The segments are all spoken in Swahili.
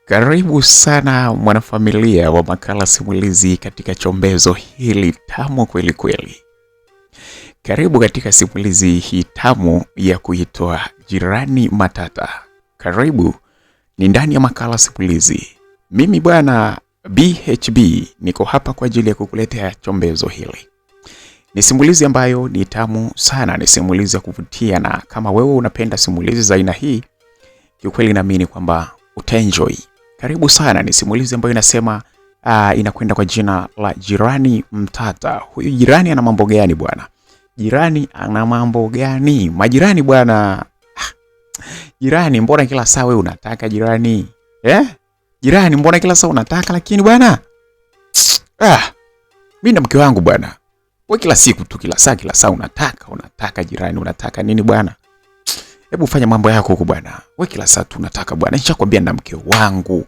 Karibu sana mwanafamilia wa makala simulizi katika chombezo hili tamu kweli kweli. Karibu katika simulizi hii tamu ya kuitwa Jirani Matata. Karibu ni ndani ya makala simulizi. Mimi bwana BHB niko hapa kwa ajili ya kukuletea chombezo hili. Ni simulizi ambayo ni tamu sana, ni simulizi ya kuvutia, na kama wewe unapenda simulizi za aina hii, kiukweli naamini kwamba utaenjoy. Karibu sana. Ni simulizi ambayo inasema inakwenda kwa jina la Jirani Mtata. Huyu jirani ana mambo gani bwana? Jirani ana mambo gani? Majirani bwana. Jirani, mbona kila saa wewe unataka jirani? Jirani, mbona kila saa unataka lakini bwana? Mimi na mke wangu bwana. Wewe kila siku tu, kila saa unataka jirani, unataka nini bwana? Hebu fanya mambo yako huko bwana. Wewe kila saa tu unataka bwana. Nishakwambia na mke wangu.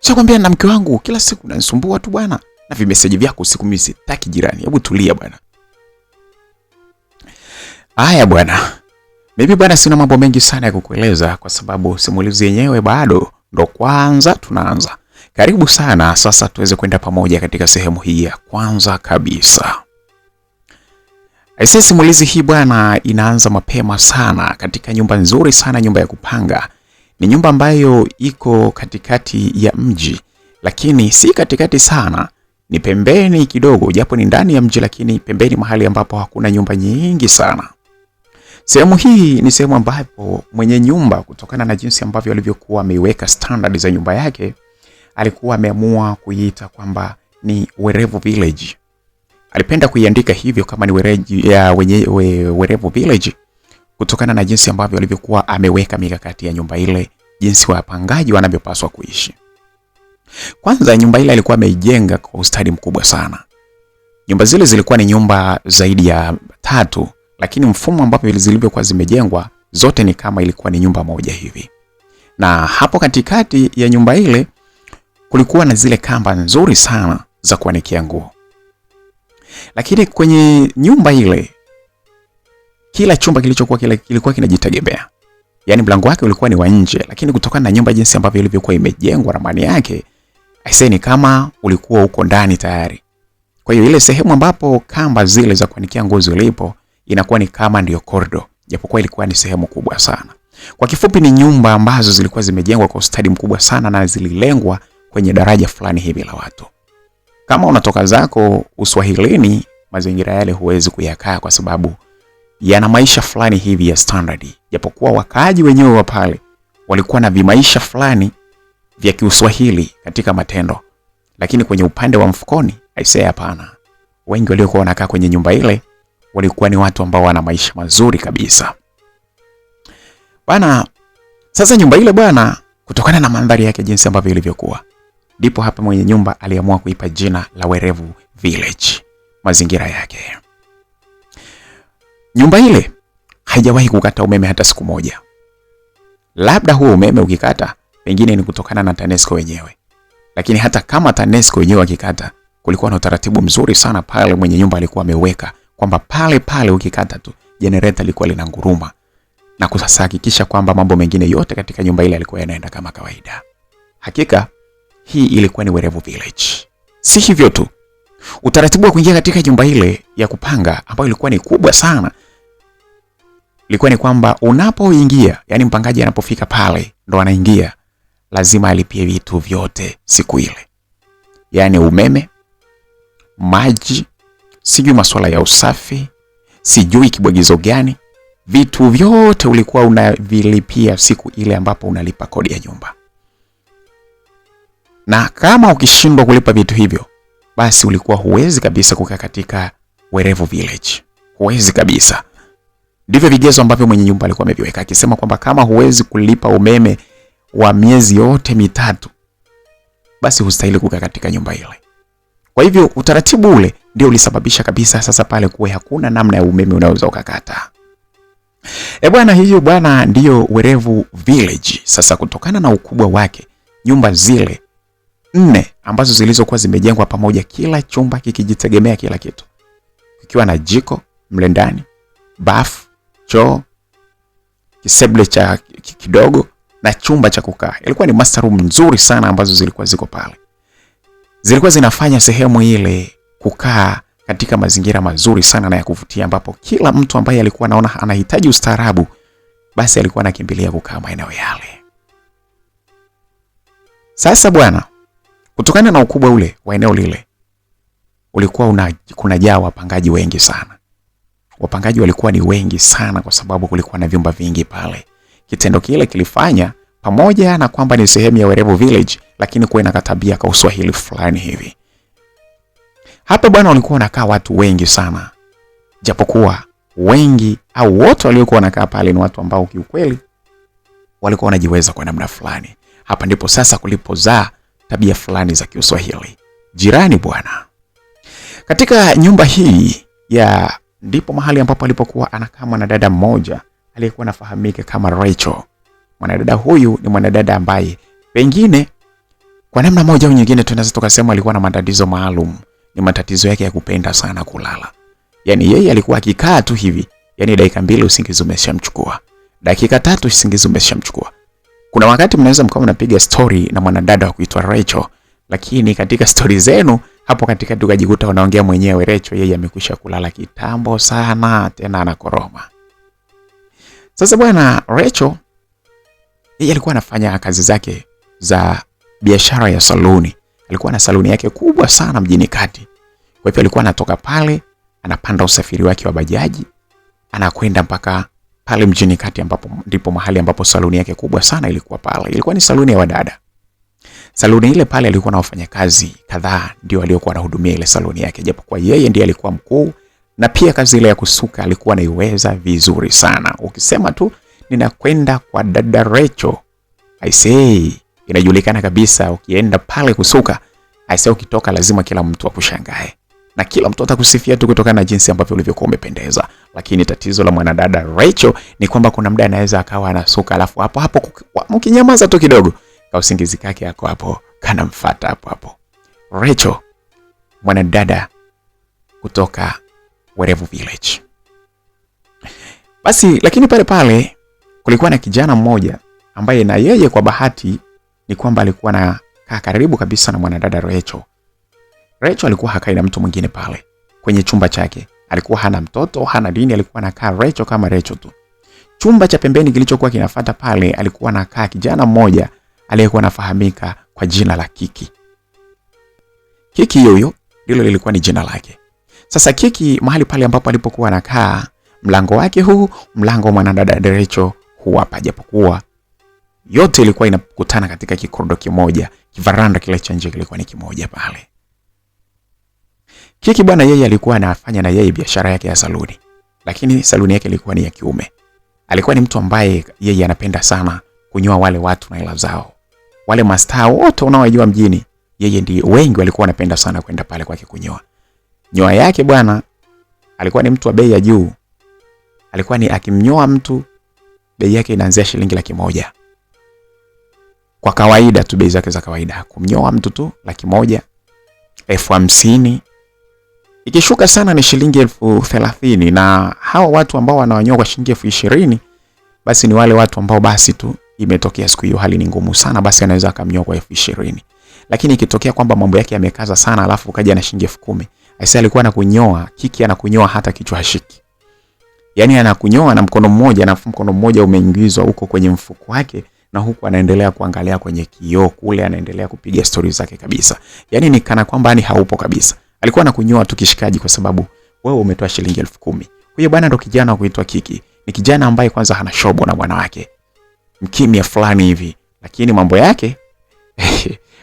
Nishakwambia na mke wangu, kila siku unanisumbua tu bwana. Na vimeseji vyako usiku, mimi sitaki jirani. Hebu tulia bwana. Haya bwana. Mimi bwana sina mambo mengi sana ya kukueleza kwa sababu simulizi yenyewe bado ndo kwanza tunaanza. Karibu sana, sasa tuweze kwenda pamoja katika sehemu hii ya kwanza kabisa. Simulizi hii bwana inaanza mapema sana katika nyumba nzuri sana, nyumba ya kupanga. Ni nyumba ambayo iko katikati ya mji, lakini si katikati sana, ni pembeni kidogo, japo ni ndani ya mji lakini pembeni, mahali ambapo hakuna nyumba nyingi sana. Sehemu hii ni sehemu ambapo mwenye nyumba, kutokana na jinsi ambavyo alivyokuwa ameiweka standard za nyumba yake, alikuwa ameamua kuiita kwamba ni Werevu Village. Alipenda kuiandika hivyo kama ni Werevu Village kutokana na jinsi ambavyo alivyokuwa ameweka mikakati ya nyumba ile, jinsi wapangaji wanavyopaswa kuishi. Kwanza nyumba ile alikuwa ameijenga kwa ustadi mkubwa sana. Nyumba zile zilikuwa ni nyumba zaidi ya 3, lakini mfumo ambapo zilivyokuwa zimejengwa zote ni kama ilikuwa ni nyumba moja hivi. Na hapo katikati ya nyumba ile kulikuwa na zile kamba nzuri sana za kuanikia nguo. Lakini kwenye nyumba ile kila chumba kilikuwa kinajitegemea. Yaani mlango wake ulikuwa ni wa nje, lakini kutokana na nyumba jinsi ambavyo ilivyokuwa imejengwa, ramani yake ni kama ulikuwa uko ndani tayari. Kwa hiyo ile sehemu ambapo kamba zile za kuanikia nguo zilipo inakuwa ni kama ndio corridor, japokuwa ilikuwa ni sehemu kubwa sana. Kwa kifupi ni nyumba ambazo zilikuwa zimejengwa kwa ustadi mkubwa sana na zililengwa kwenye daraja fulani hivi la watu. Kama unatoka zako Uswahilini, mazingira yale huwezi kuyakaa kwa sababu yana maisha fulani hivi ya standard. Japokuwa wakaaji wenyewe wa pale walikuwa na vimaisha fulani vya Kiuswahili katika matendo, lakini kwenye upande wa mfukoni hapana. Wengi waliokuwa wanakaa kwenye nyumba ile walikuwa ni watu ambao wana maisha mazuri kabisa. Bwana, sasa nyumba ile bwana, kutokana na mandhari yake jinsi ambavyo ilivyokuwa, ndipo hapa mwenye nyumba aliamua kuipa jina la Werevu Village mazingira yake. Nyumba ile haijawahi kukata umeme hata siku moja. Labda huo umeme ukikata pengine ni kutokana na TANESCO wenyewe. Lakini hata kama TANESCO wenyewe wakikata, kulikuwa na utaratibu mzuri sana pale mwenye nyumba alikuwa ameweka kwamba pale ukikata tu generator ilikuwa linanguruma na kuhakikisha kwamba mambo mengine yote katika nyumba ile yalikuwa yanaenda kama kawaida. Hakika hii ilikuwa ni Werevu Village. Si hivyo tu, utaratibu wa kuingia katika nyumba ile ya kupanga ambayo ilikuwa ni kubwa sana, ilikuwa ni kwamba unapoingia, yani mpangaji anapofika pale ndo anaingia, lazima alipie vitu vyote siku ile. Yani umeme, maji, sijui masuala ya usafi, sijui kibwagizo gani, vitu vyote ulikuwa unavilipia siku ile ambapo unalipa kodi ya nyumba. Na kama ukishindwa kulipa vitu hivyo, basi ulikuwa huwezi kabisa kukaa katika Werevu Village. Huwezi kabisa. Ndivyo vigezo ambavyo mwenye nyumba alikuwa ameviweka, akisema kwamba kama huwezi kulipa umeme wa miezi yote 3, basi hustahili kukaa katika nyumba ile. Kwa hivyo utaratibu ule ndio ulisababisha kabisa sasa pale kuwe hakuna namna ya umeme unaweza ukakata. Bwana, hiyo bwana ndio Werevu Village. Sasa kutokana na ukubwa wake, nyumba zile 4 ambazo zilizokuwa zimejengwa pamoja, kila chumba kikijitegemea kila kitu, kikiwa na jiko mle ndani, bafu, choo, kisebule cha kidogo na chumba cha kukaa. Ilikuwa ni master room nzuri sana ambazo zilikuwa ziko pale. Zilikuwa zinafanya sehemu ile kukaa katika mazingira mazuri sana na ya kuvutia, ambapo kila mtu ambaye alikuwa anaona anahitaji ustaarabu basi alikuwa anakimbilia kukaa maeneo yale. Sasa bwana, kutokana na ukubwa ule wa eneo lile, ulikuwa kunajaa wapangaji wengi sana. Wapangaji walikuwa ni wengi sana kwa sababu kulikuwa na vyumba vingi pale. Kitendo kile kilifanya, pamoja na kwamba ni sehemu ya Werevu Village, lakini kuwa na katabia kwa Uswahili fulani hivi. Hapa bwana walikuwa wanakaa watu wengi sana. Japokuwa wengi au wote waliokuwa wanakaa pale ni watu ambao kiukweli walikuwa wanajiweza kwa namna fulani. Hapa ndipo sasa kulipozaa tabia fulani za Kiuswahili. Jirani bwana. Katika nyumba hii ya ndipo mahali ambapo alipokuwa anakaa mwanadada mmoja aliyekuwa anafahamika kama Rachel. Mwanadada huyu ni mwanadada ambaye pengine kwa namna moja au nyingine tunaweza tukasema alikuwa na matatizo maalum. Ni matatizo yake ya kupenda sana kulala. Yaani yeye alikuwa akikaa tu hivi, yaani dakika 2 usingizi umeshamchukua. Dakika 3 usingizi umeshamchukua. Kuna wakati mnaweza mkawa mnapiga story na mwanadada wa kuitwa Rachel, lakini katika story zenu hapo katika tukajikuta unaongea mwenyewe Rachel yeye amekwisha kulala kitambo sana, tena anakoroma. Sasa bwana Rachel yeye alikuwa anafanya kazi zake za biashara ya saluni. Alikuwa na saluni yake kubwa sana mjini kati. Kwa hivyo alikuwa anatoka pale, anapanda usafiri wake wa bajaji, anakwenda mpaka pale mjini kati ambapo ndipo mahali ambapo saluni yake kubwa sana ilikuwa pale. Ilikuwa ni saluni ya wadada. Saluni ile pale alikuwa na wafanyakazi kadhaa ndio waliokuwa wanahudumia ile saluni yake, japokuwa yeye ndiye alikuwa mkuu, na pia kazi ile ya kusuka alikuwa anaiweza vizuri sana. Ukisema tu ninakwenda kwa dada Rachel, I say inajulikana kabisa. Ukienda pale kusuka, I say ukitoka lazima kila mtu akushangae. Na kila mtu atakusifia tu kutokana na jinsi ambavyo ulivyokuwa umependeza. Lakini tatizo la mwanadada Rachel ni kwamba kuna muda anaweza akawa anasuka alafu hapo mkinyamaza tu kidogo, kwa usingizi kake yako hapo kanamfuata hapo. Rachel mwanadada kutoka Werevu Village. Basi lakini pale kulikuwa na kijana mmoja ambaye na yeye kwa bahati ni kwamba alikuwa na kaa karibu kabisa na mwanadada Rachel. Rachel alikuwa hakai na mtu mwingine pale kwenye chumba chake. Alikuwa hana mtoto, hana dini, alikuwa anakaa Rachel kama Rachel tu. Chumba cha pembeni kilichokuwa kinafuata pale alikuwa anakaa kijana mmoja aliyekuwa anafahamika kwa jina la Kiki. Kiki huyo ndilo lilikuwa ni jina lake. Sasa Kiki mahali pale ambapo alipokuwa anakaa, mlango wake huu, mlango wa mwanadada Rachel huu hapa, japokuwa yote ilikuwa inakutana katika kikorido kimoja, kivaranda kile cha nje kilikuwa ni kimoja pale. Kiki bwana yeye alikuwa anafanya na yeye biashara yake ya saluni, lakini saluni yake ilikuwa ni ya kiume. Alikuwa ni mtu ambaye yeye anapenda sana kunyoa wale watu na hela zao. Wale mastaa wote unaowajua mjini, yeye ndiye wengi walikuwa wanapenda sana kwenda pale kwake kunyoa. Nyoa yake bwana alikuwa ni mtu wa bei ya juu. Alikuwa ni akimnyoa mtu bei yake inaanzia shilingi 100,000. Kwa kawaida tu bei zake za kawaida. Kumnyoa mtu tu 100,000, 50,000. Ikishuka sana ni shilingi 30,000, na hawa watu ambao wanawanyoa kwa shilingi 20,000 basi ni wale watu ambao basi tu imetokea siku hiyo hali ni ngumu sana, basi anaweza akamnyoa kwa 20,000. Lakini ikitokea kwamba mambo yake yamekaza sana alafu kaja na shilingi 10,000, aisee alikuwa anakunyoa, Kiki anakunyoa hata kichwa hashiki. Yaani anakunyoa na mkono mmoja, na mkono mmoja umeingizwa huko kwenye mfuko wake, na huku anaendelea kuangalia kwenye kioo kule, anaendelea kupiga stories zake kabisa. Yaani ni kana kwamba ni haupo kabisa. Alikuwa anakunyoa tu kishikaji kwa sababu wewe umetoa shilingi 10,000. Huyo bwana ndo kijana wa kuitwa Kiki. Ni kijana ambaye kwanza hana shobo na bwana wake. Mkimya fulani hivi, lakini mambo yake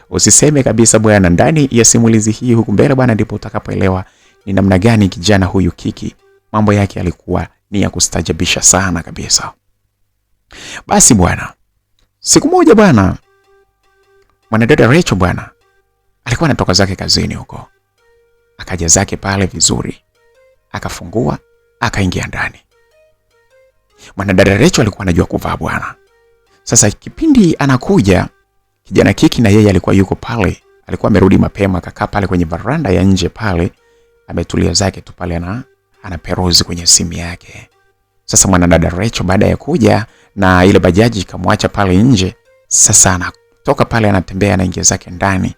usiseme kabisa bwana. Ndani ya simulizi hii huku mbele bwana ndipo utakapoelewa ni namna gani kijana huyu Kiki mambo yake alikuwa ni ya kustajabisha sana kabisa. Basi bwana, siku moja bwana mwanadada Rachel bwana alikuwa anatoka zake kazini huko. Akaja zake pale vizuri, akafungua, akaingia ndani. Mwanadada Rachel alikuwa anajua kuvaa bwana. Sasa kipindi anakuja kijana Kiki, na yeye alikuwa yuko pale, alikuwa amerudi mapema, akakaa pale kwenye veranda ya nje pale, ametulia zake tu pale na anaperuzi kwenye simu yake. Sasa mwanadada Rachel baada ya kuja na ile bajaji ikamwacha pale nje, Sasa anatoka pale, anatembea, anaingia zake ndani.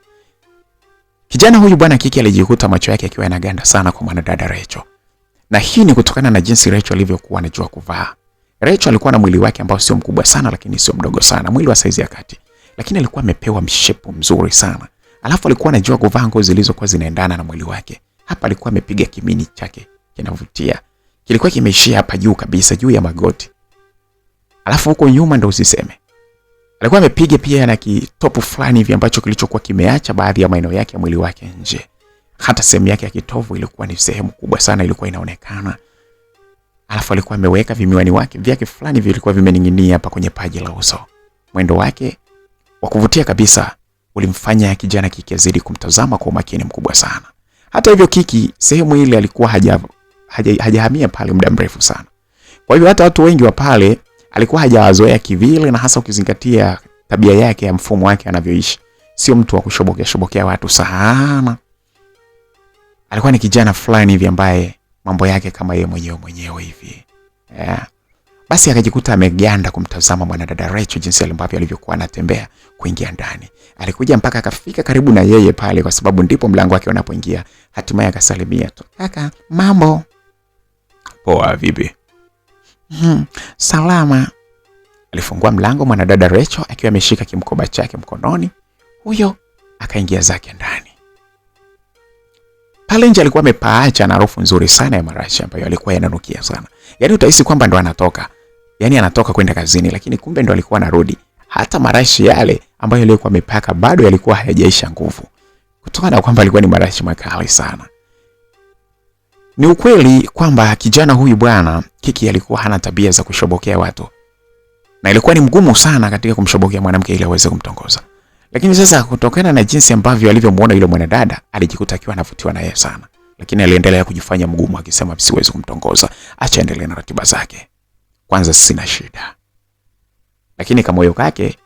Kijana huyu bwana Kiki alijikuta macho yake akiwa yanaganda sana kwa mwanadada Rachel. Na hii ni kutokana na jinsi Rachel alivyokuwa anajua kuvaa. Rachel alikuwa na mwili wake ambao sio mkubwa sana lakini sio mdogo sana, mwili wa saizi ya kati. Lakini alikuwa amepewa mshepu mzuri sana. Alafu alikuwa anajua kuvaa nguo zilizokuwa zinaendana na mwili wake. Hapa alikuwa amepiga kimini chake kinavutia. Kilikuwa kimeishia hapa juu kabisa, juu ya magoti. Alafu huko nyuma ndio usiseme. Alikuwa amepiga pia na kitopu fulani hivi ambacho kilichokuwa kimeacha baadhi ya maeneo yake ya mwili wake nje. Hata sehemu yake ya kitovu ilikuwa ni sehemu kubwa sana, ilikuwa inaonekana. Alafu alikuwa ameweka vimiwani wake vyake fulani vilikuwa vimening'inia hapa kwenye paji la uso. Mwendo wake wa kuvutia kabisa ulimfanya kijana Kiki azidi kumtazama kwa umakini mkubwa sana. Hata hivyo Kiki sehemu ile alikuwa hajahamia pale muda mrefu sana. Kwa hivyo hata watu wengi wa pale alikuwa hajawazoea kivile, na hasa ukizingatia tabia yake ya mfumo wake anavyoishi. Sio mtu wa kushobokea watu sana. Alikuwa ni kijana fulani hivi ambaye mambo yake kama yeye mwenyewe hivi. Basi akajikuta ameganda kumtazama mwanadada Rachel jinsi ambavyo alivyokuwa anatembea kuingia ndani. Alikuja mpaka akafika karibu na yeye pale, kwa sababu ndipo mlango wake unapoingia. Hatimaye akasalimia tu. Kaka, mambo? Poa, vipi? Salama. Alifungua mlango mwanadada Rachel akiwa ameshika kimkoba chake mkononi. Huyo akaingia zake ndani. Pale nje alikuwa amepaacha na harufu nzuri sana ya marashi ambayo alikuwa yananukia sana. Yaani utahisi kwamba ndo anatoka. Yaani anatoka kwenda kazini, lakini kumbe ndo alikuwa anarudi. Hata marashi yale ambayo alikuwa amepaka bado yalikuwa hayajaisha nguvu. Kutokana na kwamba alikuwa ni marashi makali sana. Ni ukweli kwamba kijana huyu bwana Kiki alikuwa hana tabia za kushobokea watu. Na ilikuwa ni mgumu sana katika kumshobokea mwanamke ili aweze kumtongoza. Lakini sasa kutokana na jinsi ambavyo alivyomuona yule mwanadada, alijikuta akiwa anavutiwa na yeye sana. Lakini aliendelea kujifanya mgumu akisema siwezi kumtongoza, acha endelee na ratiba zake. Kwanza sina shida. Lakini kama moyo wake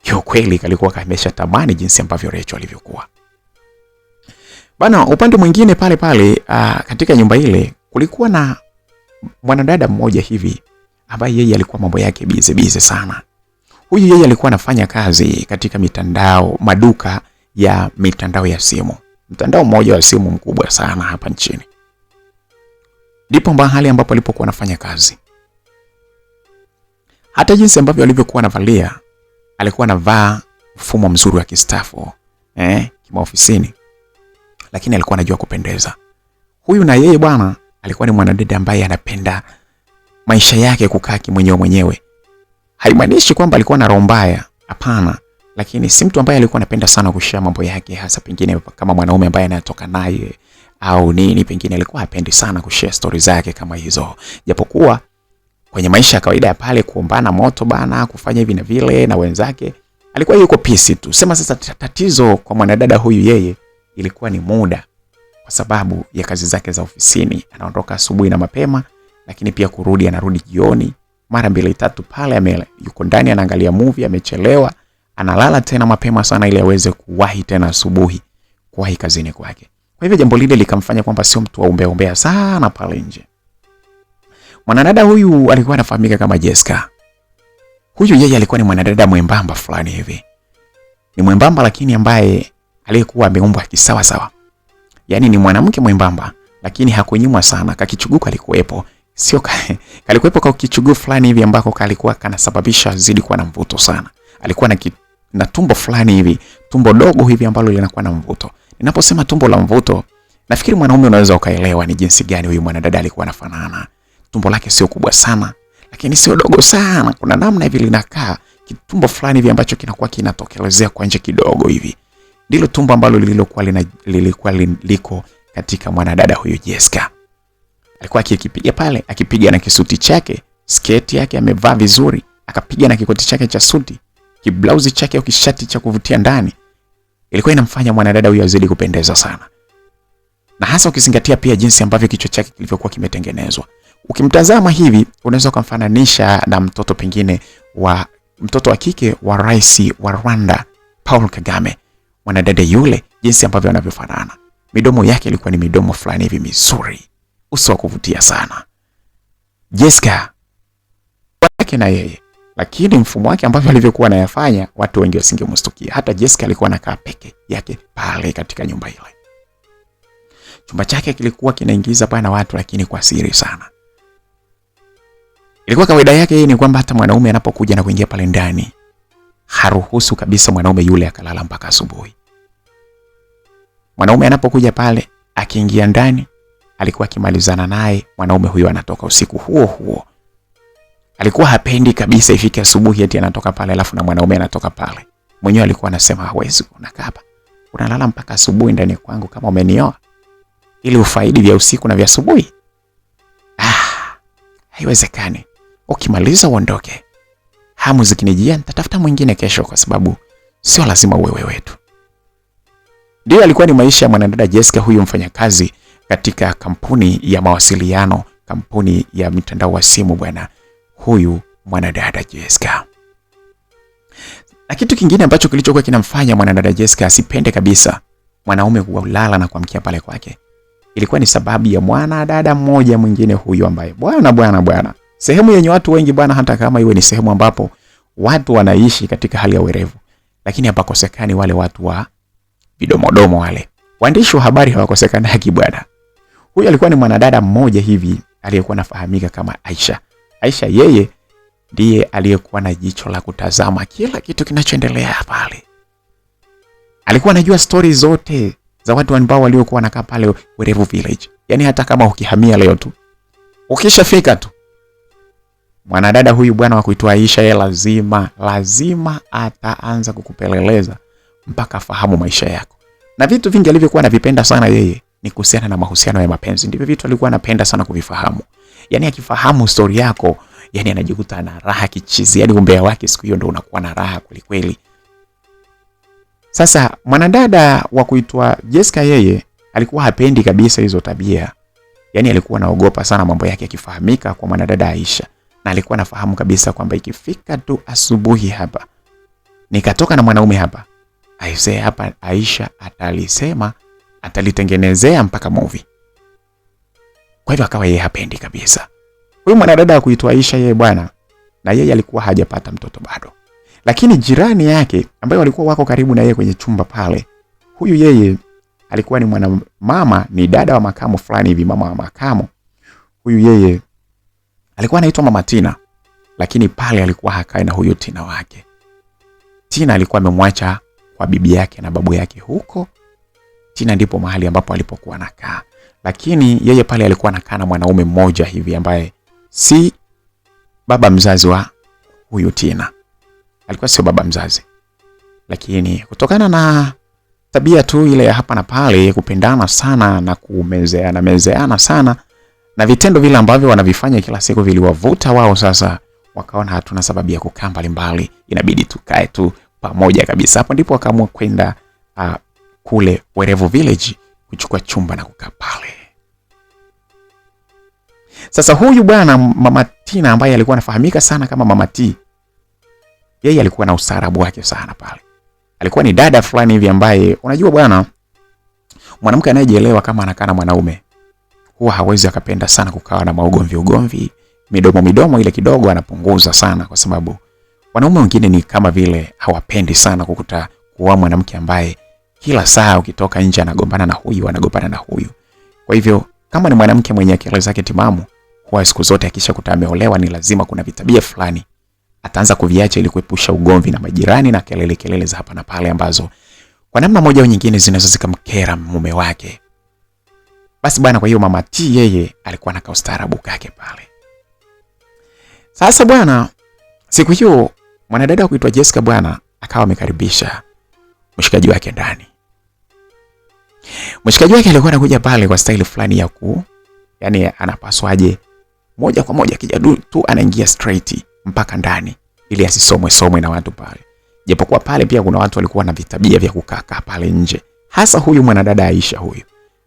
kiukweli kalikuwa kamesha tamani jinsi ambavyo Rachel alivyokuwa. Bana, upande mwingine pale katika nyumba ile kulikuwa na mwanadada mmoja hivi ambaye yeye alikuwa mambo yake bize sana. Huyu yeye alikuwa anafanya kazi katika maduka ya mitandao ya simu. Mtandao mmoja wa simu mkubwa sana hapa nchini. Ndipo mahali ambapo alipokuwa anafanya kazi. Hata jinsi ambavyo alivyokuwa anavalia, alikuwa anavaa mfumo mzuri wa kistafu, kima ofisini. Lakini alikuwa anajua kupendeza. Huyu na yeye bwana alikuwa ni mwanadada ambaye anapenda maisha yake kukaa mwenyewe. Haimaanishi kwamba alikuwa na roho mbaya, hapana, lakini si mtu ambaye alikuwa anapenda sana kushare mambo yake, hasa pengine kama mwanaume ambaye anatoka naye au nini, pengine alikuwa hapendi sana kushare stories zake kama hizo. Japokuwa kwenye maisha ya kawaida ya pale kuombana moto bana, kufanya hivi na vile na wenzake, alikuwa yuko peace tu. Sema sasa tatizo kwa mwanadada huyu yeye ilikuwa ni muda, kwa sababu ya kazi zake za ofisini. Anaondoka asubuhi na mapema, lakini pia anarudi jioni. Mara 2-3 pale yuko ndani anaangalia movie, amechelewa, analala tena mapema sana ili aweze kuwahi tena asubuhi kuwahi kazini kwake. Kwa hivyo jambo lile likamfanya kwamba sio mtu wa umbea sana pale nje. Mwanadada huyu alikuwa anafahamika kama Jessica. Huyu yeye alikuwa ni mwanadada mwembamba fulani hivi. Ni mwembamba lakini ambaye alikuwa ameumbwa kisawa sawa. Yaani ni mwanamke mwembamba lakini hakunyuma sana, kakichuguka alikuwepo. Sio kalikuwepo kwa kichuguu fulani hivi ambako kalikuwa kanasababisha zidi kuwa na mvuto sana. Alikuwa na tumbo fulani hivi, tumbo dogo hivi ambalo linakuwa na mvuto. Ninaposema tumbo la mvuto, nafikiri mwanaume unaweza ukaelewa ni jinsi gani huyu mwanadada alikuwa anafanana. Tumbo lake sio kubwa sana, lakini sio dogo sana. Kuna namna hivi linakaa kitumbo fulani hivi ambacho kinakuwa kinatokelezea kwa nje kidogo hivi. Ndilo tumbo ambalo lilikuwa liko katika mwanadada huyu Jessica. Alikuwa akipiga pale, akipiga na kisuti chake, sketi yake amevaa vizuri, akapiga na kikoti chake cha suti, kiblauzi chake au kishati cha kuvutia ndani. Ilikuwa inamfanya mwanadada huyu azidi kupendeza sana. Na hasa ukizingatia pia jinsi ambavyo kichwa chake kilivyokuwa kimetengenezwa. Ukimtazama hivi, unaweza kumfananisha na mtoto wa kike wa rais wa Rwanda, Paul Kagame. Mwanadada yule jinsi ambavyo anavyofanana. Midomo yake ilikuwa ni midomo fulani hivi mizuri, uso wa kuvutia sana. Jessica yake na yeye Lakini mfumo wake ambavyo alivyokuwa anayafanya, watu wengi wasingemstukia. Hata Jessica alikuwa anakaa peke yake pale katika nyumba ile. Chumba chake kilikuwa kinaingiza pana watu, lakini kwa siri sana. Ilikuwa kawaida yake yeye ni kwamba hata mwanaume anapokuja na kuingia pale ndani, haruhusu kabisa mwanaume yule akalala mpaka asubuhi. Mwanaume anapokuja pale, akiingia ndani, alikuwa akimalizana naye, mwanaume huyo anatoka usiku huo huo. Alikuwa hapendi kabisa ifike asubuhi eti anatoka pale alafu na mwanaume anatoka pale. Mwenyewe alikuwa anasema hawezi unakaa hapa. Unalala mpaka asubuhi ndani kwangu kama umenioa ili ufaidi vya usiku na vya asubuhi? Haiwezekani. Ukimaliza uondoke. Hamu zikinijia nitatafuta mwingine kesho kwa sababu sio lazima uwe wetu. Ndio alikuwa ni maisha ya mwanadada Jessica, huyu mfanyakazi katika kampuni ya mawasiliano, kampuni ya mtandao wa simu bwana. Huyu mwanadada Jessica. Na kitu kingine ambacho kilichokuwa kinamfanya mwanadada Jessica asipende kabisa mwanaume kulala na kuamkia pale kwake, ilikuwa ni sababu ya mwanadada mmoja mwingine huyu ambaye bwana sehemu yenye watu wengi bwana, hata kama iwe ni sehemu ambapo watu wanaishi katika hali ya werevu, lakini hapakosekani wale watu wa vidomodomo wale. Waandishi wa habari hawakosekani haki bwana. Huyu alikuwa ni mwanadada mmoja hivi aliyekuwa anafahamika kama Aisha. Aisha yeye ndiye aliyekuwa na jicho la kutazama kila kitu kinachoendelea pale. Alikuwa anajua story zote za watu ambao waliokuwa wanakaa pale Werevu Village. Yaani hata kama ukihamia leo tu, ukishafika tu, mwanadada huyu bwana wa kuitwa Aisha yeye lazima ataanza kukupeleleza mpaka fahamu maisha yako. Na vitu vingi alivyokuwa anavipenda sana yeye ni kuhusiana na mahusiano ya mapenzi. Ndivyo vitu alikuwa anapenda sana kuvifahamu. Yaani akifahamu story yako, yani anajikuta na raha kichizi. Yaani umbea wake siku hiyo ndio unakuwa na raha kweli. Sasa mwanadada wa kuitwa Jessica yeye alikuwa hapendi kabisa hizo tabia. Yaani alikuwa anaogopa sana mambo yake yakifahamika kwa mwanadada Aisha. Na alikuwa anafahamu kabisa kwamba ikifika tu asubuhi hapa, nikatoka na mwanaume hapa, aisee hapa Aisha atalitengenezea mpaka movie. Kwa hivyo akawa yeye hapendi kabisa. Huyu mwanadada wa kuitwa Aisha yeye bwana, na yeye alikuwa hajapata mtoto bado. Lakini jirani yake ambaye walikuwa wako karibu na yeye kwenye chumba pale, huyu yeye alikuwa ni mama, ni dada wa makamo fulani hivi, mama wa makamo. Huyu yeye alikuwa anaitwa Mama Tina, lakini pale alikuwa hakai na huyu Tina wake. Tina alikuwa amemwacha kwa bibi yake na babu yake huko. Tina ndipo mahali ambapo alipokuwa anakaa. Lakini yeye pale alikuwa anakaa na mwanaume mmoja hivi ambaye si baba mzazi wa huyu Tina. Alikuwa sio baba mzazi. Lakini kutokana na tabia tu ile ya hapa na pale, kupendana sana na kumezeana sana, na vitendo vile ambavyo wanavifanya kila siku viliwavuta wao, sasa wakaona hatuna sababu ya kukaa mbali, inabidi tukae tu pamoja kabisa. Hapo ndipo wakaamua kwenda kule Werevu Village kuchukua chumba na kukaa pale. Sasa huyu bwana Mama Tina ambaye alikuwa anafahamika sana kama Mama T, yeye alikuwa na ustaarabu wake sana pale. Alikuwa ni dada fulani hivi ambaye unajua bwana, mwanamke anayejielewa kama anakaa na mwanaume huwa hawezi akapenda sana kukaa na ugomvi, midomo ile kidogo anapunguza sana, kwa sababu wanaume wengine ni kama vile hawapendi sana kuwa mwanamke ambaye kila saa ukitoka nje anagombana na huyu. Kwa hivyo kama ni mwanamke mwenye akili zake timamu, huwa siku zote akisha kutameolewa ni lazima kuna vitabia fulani ataanza kuviacha ili kuepusha ugomvi na majirani na kelele za hapa na pale ambazo kwa namna moja au nyingine zinaweza zikamkera mume wake. Basi bwana, kwa hiyo Mama T yeye alikuwa na kaustaarabu kake pale. Sasa bwana, siku hiyo mwanadada kuitwa Jessica bwana akawa amekaribisha mshikaji wake ndani. Mshikaji wake alikuwa anakuja pale kwa style fulani ya yani anapaswaje moja kwa moja kija tu anaingia straight mpaka ndani ili asisomwe na watu pale. Japokuwa pale pia kuna watu walikuwa na vitabia vya kukaa pale nje. Hasa huyu mwanadada Aisha huyu,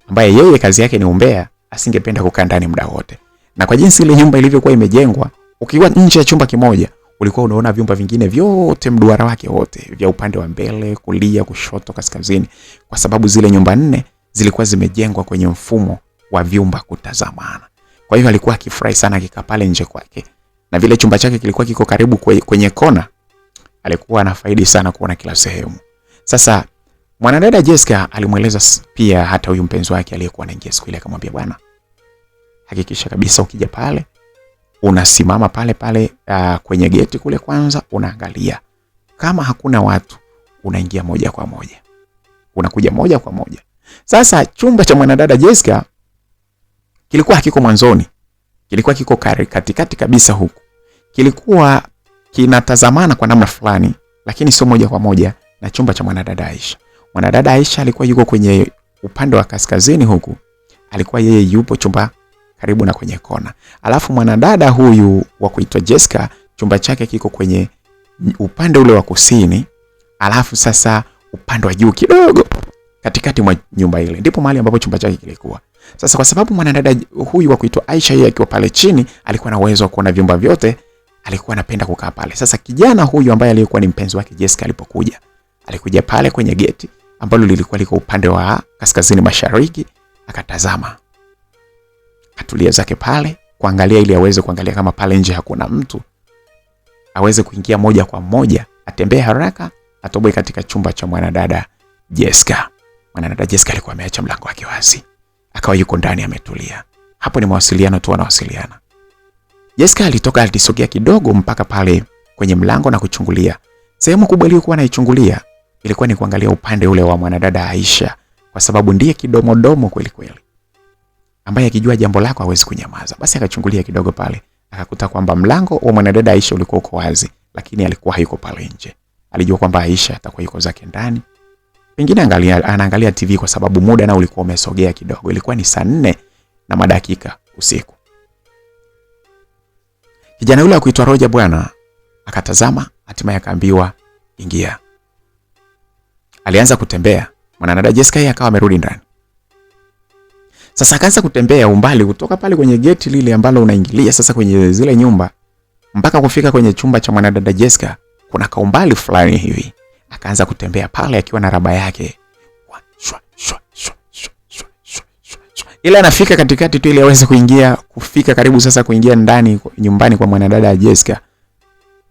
ambaye yeye kazi yake ni umbea, asingependa kukaa ndani muda wote. Na kwa jinsi ile nyumba ilivyokuwa imejengwa, ukiwa nje ya chumba kimoja, ulikuwa unaona vyumba vingine vyote mduara wake wote, vya upande wa mbele, kulia, kushoto, kaskazini, kwa sababu zile nyumba 4 zilikuwa zimejengwa kwenye mfumo wa vyumba kutazamana. Kwa hivyo alikuwa akifurahi sana akikaa pale nje kwake. na vile chumba chake kilikuwa kiko karibu kwenye kona, alikuwa anafaidi sana kuona kila sehemu. Sasa mwanadada Jessica alimweleza pia hata huyu mpenzi wake aliyekuwa anaingia siku ile, akamwambia bwana, hakikisha kabisa ukija pale unasimama pale pale kwenye geti kule, kwanza unaangalia kama hakuna watu, unaingia moja kwa moja, unakuja moja kwa moja. Sasa chumba cha mwanadada Jessica kilikuwa hakiko mwanzoni, kilikuwa kiko katikati kabisa huku, kilikuwa kinatazamana kwa namna fulani, lakini sio moja kwa moja na chumba cha mwanadada Aisha. Mwanadada Aisha alikuwa yuko kwenye upande wa kaskazini huku, alikuwa yeye yupo chumba karibu na kwenye kona. Alafu mwanadada huyu wa kuitwa Jessica chumba chake kiko kwenye upande ule wa kusini, alafu sasa upande wa juu kidogo katikati mwa nyumba ile ndipo mahali ambapo chumba chake kilikuwa. Sasa kwa sababu mwanadada huyu wa kuitwa Aisha yeye akiwa pale chini alikuwa na uwezo wa kuona vyumba vyote, alikuwa anapenda kukaa pale. Sasa kijana huyu ambaye alikuwa ni mpenzi wake Jessica alipokuja, alikuja pale kwenye geti ambalo lilikuwa liko upande wa kaskazini mashariki, akatazama. Atulia zake pale kuangalia ili aweze kuangalia kama pale nje hakuna mtu, aweze kuingia moja kwa moja, atembee haraka, atoboe katika chumba cha mwanadada Jessica. Mwanadada Jessica alikuwa ameacha mlango wake wazi, akawa yuko ndani ametulia. Hapo ni mawasiliano tu, wanawasiliana. Jessica alitoka, alisogea kidogo mpaka pale kwenye mlango na kuchungulia. Sehemu kubwa iliyokuwa anaichungulia ilikuwa ni kuangalia upande ule wa mwanadada Aisha, kwa sababu ndiye kidomodomo kweli kweli, ambaye akijua jambo lako hawezi kunyamaza. Basi akachungulia kidogo pale, akakuta kwamba mlango wa mwanadada Aisha ulikuwa uko wazi, lakini alikuwa hayuko pale nje. Alijua kwamba Aisha atakuwa yuko zake ndani, pengine anaangalia TV kwa sababu muda na ulikuwa umesogea kidogo. Ilikuwa ni saa 4 na madakika usiku. Kijana yule akuitwa Roger bwana akatazama, hatimaye akaambiwa ingia. Alianza kutembea. Mwanadada Jessica yeye akawa amerudi ndani. Sasa akaanza kutembea umbali kutoka pale kwenye geti lile ambalo unaingilia sasa kwenye zile nyumba mpaka kufika kwenye chumba cha mwanadada Jessica. Kuna kaumbali fulani hivi. Akaanza kutembea pale akiwa na raba yake. Ila anafika katikati tu ili aweze kufika karibu sasa kuingia ndani nyumbani kwa mwanadada Jessica.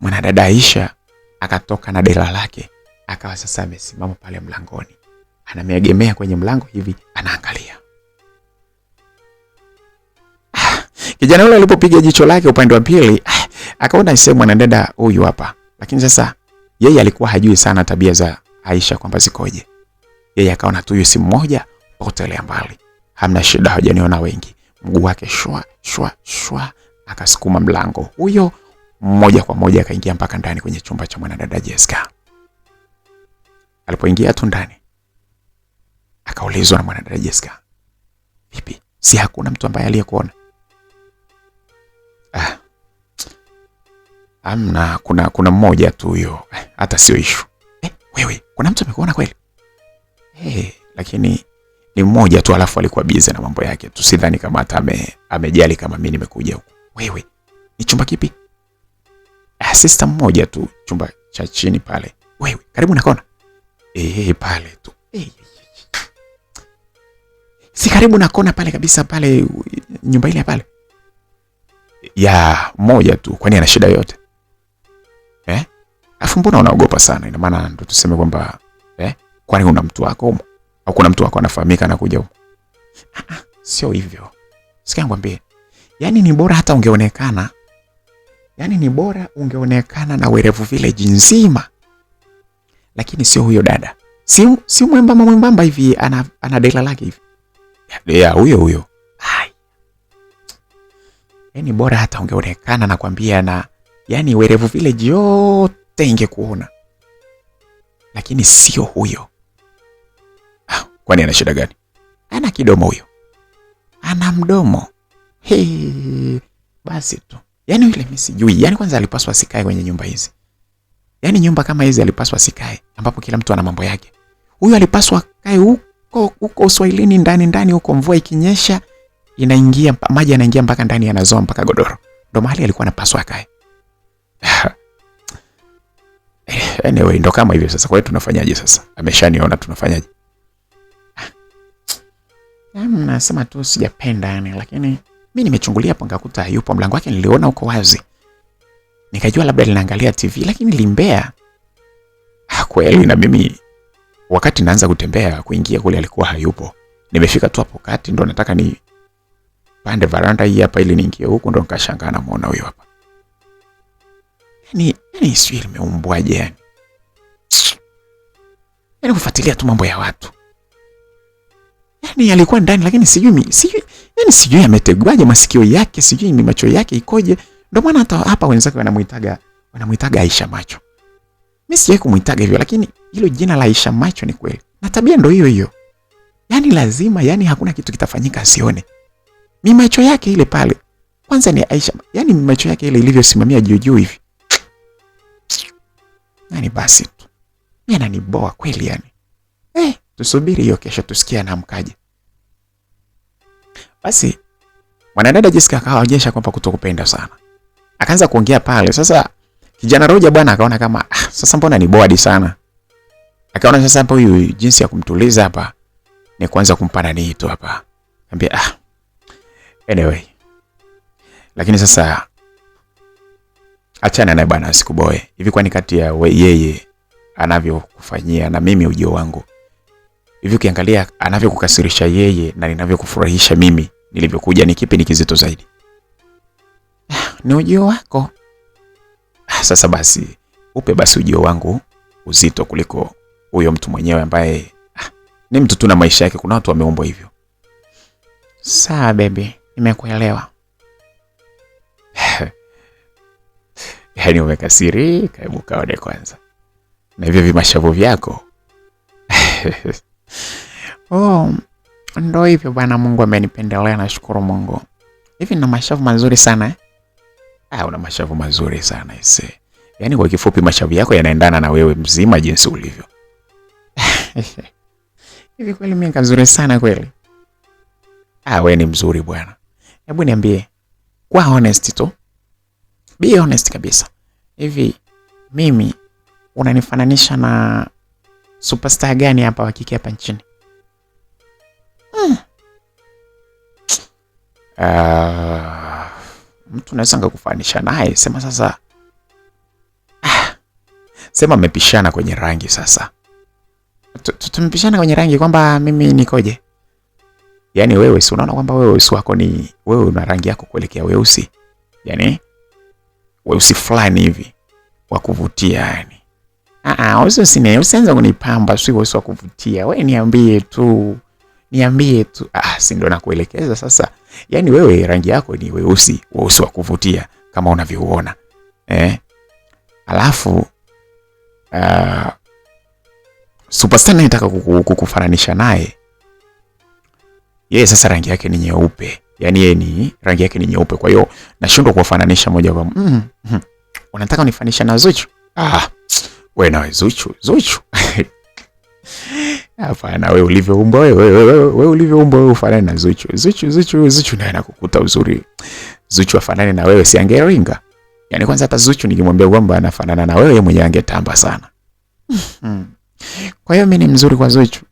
Mwanadada Aisha akatoka na dela lake, akawa sasa amesimama pale mlangoni. Anameegemea kwenye mlango hivi, anaangalia. Kijana yule alipopiga jicho lake upande wa pili, akaona sema mwanadada huyu hapa. Lakini sasa yeye alikuwa hajui sana tabia za Aisha kwamba zikoje. Yeye akaona tu yusi mmoja potelea mbali. Hamna shida, hajaniona wengi. Mguu wake shwa akasukuma mlango huyo moja kwa moja, akaingia mpaka ndani kwenye chumba cha mwanadada Jessica. Alipoingia tu ndani, akaulizwa na mwanadada Jessica, vipi, si hakuna mtu ambaye aliyekuona? Amna, kuna mmoja tu huyo, hata sio issue. Wewe, kuna mtu amekuona kweli? Lakini ni mmoja tu, alafu alikuwa busy na mambo yake. Tusidhani kama hata amejali kama mimi nimekuja huko. Wewe, ni chumba kipi? Sister mmoja tu, chumba cha chini pale. Wewe, karibu na kona. Pale tu. Si karibu na kona pale kabisa pale, nyumba ile pale. Ya, mmoja tu. Kwani ana shida yote? Afu mbona unaogopa sana? Ina maana ndo tuseme kwamba kwani una mtu wako huko? Au kuna mtu wako anafahamika na kuja huko? Sio hivyo. Sikia ngwambie. Yaani ni bora hata ungeonekana. Yaani ni bora ungeonekana na Werevu Village nzima. Lakini sio huyo dada. Si mwembamba hivi, ana dela lake hivi. Ya huyo. Yaani bora hata ungeonekana na kwambia na yaani Werevu Village yote ingekuona. Lakini sio huyo. Kwani ana shida gani? Ana kidomo huyo. Ana mdomo. Basi tu. Yaani yule mimi sijui. Yaani kwanza alipaswa sikae kwenye nyumba hizi. Yaani nyumba kama hizi alipaswa sikae, ambapo kila mtu ana mambo yake. Huyu alipaswa kae huko Uswahilini ndani huko, mvua ikinyesha inaingia maji yanaingia mpaka ndani, yanazoa mpaka godoro. Ndio mahali alikuwa anapaswa kae. Anyway, ndo kama hivyo sasa. Kwa hiyo tunafanyaje sasa? Ameshaniona, tunafanyaje? Nasema tu sijapenda yani, lakini mimi nimechungulia hapo ngakuta yupo, mlango wake niliona uko wazi. Nikajua labda linaangalia TV, lakini limbea. Kweli na mimi wakati naanza kutembea kuingia kule alikuwa hayupo. Nimefika tu hapo kati ndo nataka ni pande veranda hii hapa ili niingie huko, ndo nikashangaa na muona huyo hapa. Yani sio limeumbwaje yani. Yani kufuatilia tu mambo ya watu. Yani alikuwa ndani lakini sijui ametegwaje masikio yake, sijui ni macho yake ikoje. Ndio maana hata hapa wenzake wanamuitaga Aisha Macho. Mimi sijawahi kumuitaga hivyo, lakini hilo jina la Aisha Macho ni kweli. Na tabia ndio hiyo hiyo. Yani lazima, yani hakuna kitu kitafanyika asione. Mimi macho yake ile pale. Kwanza ni Aisha, yani macho yake ile ilivyosimamia juu hivi. Yani basi tu. Mimi ananiboa kweli yani. Tusubiri hiyo kesho tusikie anamkaje. Basi mwanadada Jessica akaonyesha kwamba kutokupenda sana. Akaanza kuongea pale. Sasa kijana Roja bwana akaona kama sasa mbona ni bored sana. Akaona sasa hapo huyu jinsi ya kumtuliza hapa ni kuanza kumpana nini tu hapa. Niambia anyway. Lakini sasa achana naye bwana sikuboe. Hivi kwani kati ya yeye anavyokufanyia na mimi ujio wangu, hivi ukiangalia anavyokukasirisha yeye na ninavyokufurahisha mimi nilivyokuja, ni kipi ni kizito zaidi? Ni ujio wako. Sasa basi upe basi ujio wangu uzito kuliko huyo mtu mwenyewe ambaye ni mtu tu na maisha yake. Kuna watu wameumbwa hivyo. Sawa baby, nimekuelewa. Yani umekasirika, hebu kaone kwanza. Na hivyo vimashavu vyako. Ndio hivyo bwana, Mungu amenipendelea, nashukuru Mungu. Hivi na mashavu mazuri sana una mashavu mazuri sana ise. Yani kwa kifupi mashavu yako yanaendana na wewe mzima jinsi ulivyo. Hivi kweli mimi kazuri sana kweli? Wewe ni mzuri bwana. Hebu niambie kwa honest tu. Be honest kabisa. Hivi mimi unanifananisha na superstar gani hapa wa kike hapa nchini? Mtu naweza kukufanisha naye, sema sasa. Sema mmepishana kwenye rangi sasa. Tumepishana kwenye rangi kwamba mimi nikoje? Yaani wewe si unaona kwamba wewe uso wako ni wewe una rangi yako kuelekea weusi. Yaani weusi fulani hivi wa kuvutia yani. Usianze kunipamba sio uso wa kuvutia. Wewe niambie tu. Si ndo nakuelekeza sasa. Yaani wewe rangi yako ni weusi, uso wa kuvutia kama unavyoona. Alafu superstar nataka kukufananisha naye. Yeye sasa rangi yake ni nyeupe. Yaani yeye ni rangi yake ni nyeupe. Kwa hiyo nashindwa kuwafananisha moja kwa moja. Unataka unifanisha na Zuchu? Wewe na Zuchu. Hapana, wewe ulivyoumbwa wewe ulivyoumbwa wewe ufanane na Zuchu. Zuchu naye anakukuta uzuri. Zuchu afanane na wewe si angeringa. Yaani kwanza hata Zuchu nikimwambia kwamba anafanana na wewe mwenyewe angetamba sana. Kwa hiyo mimi ni mzuri kwa Zuchu.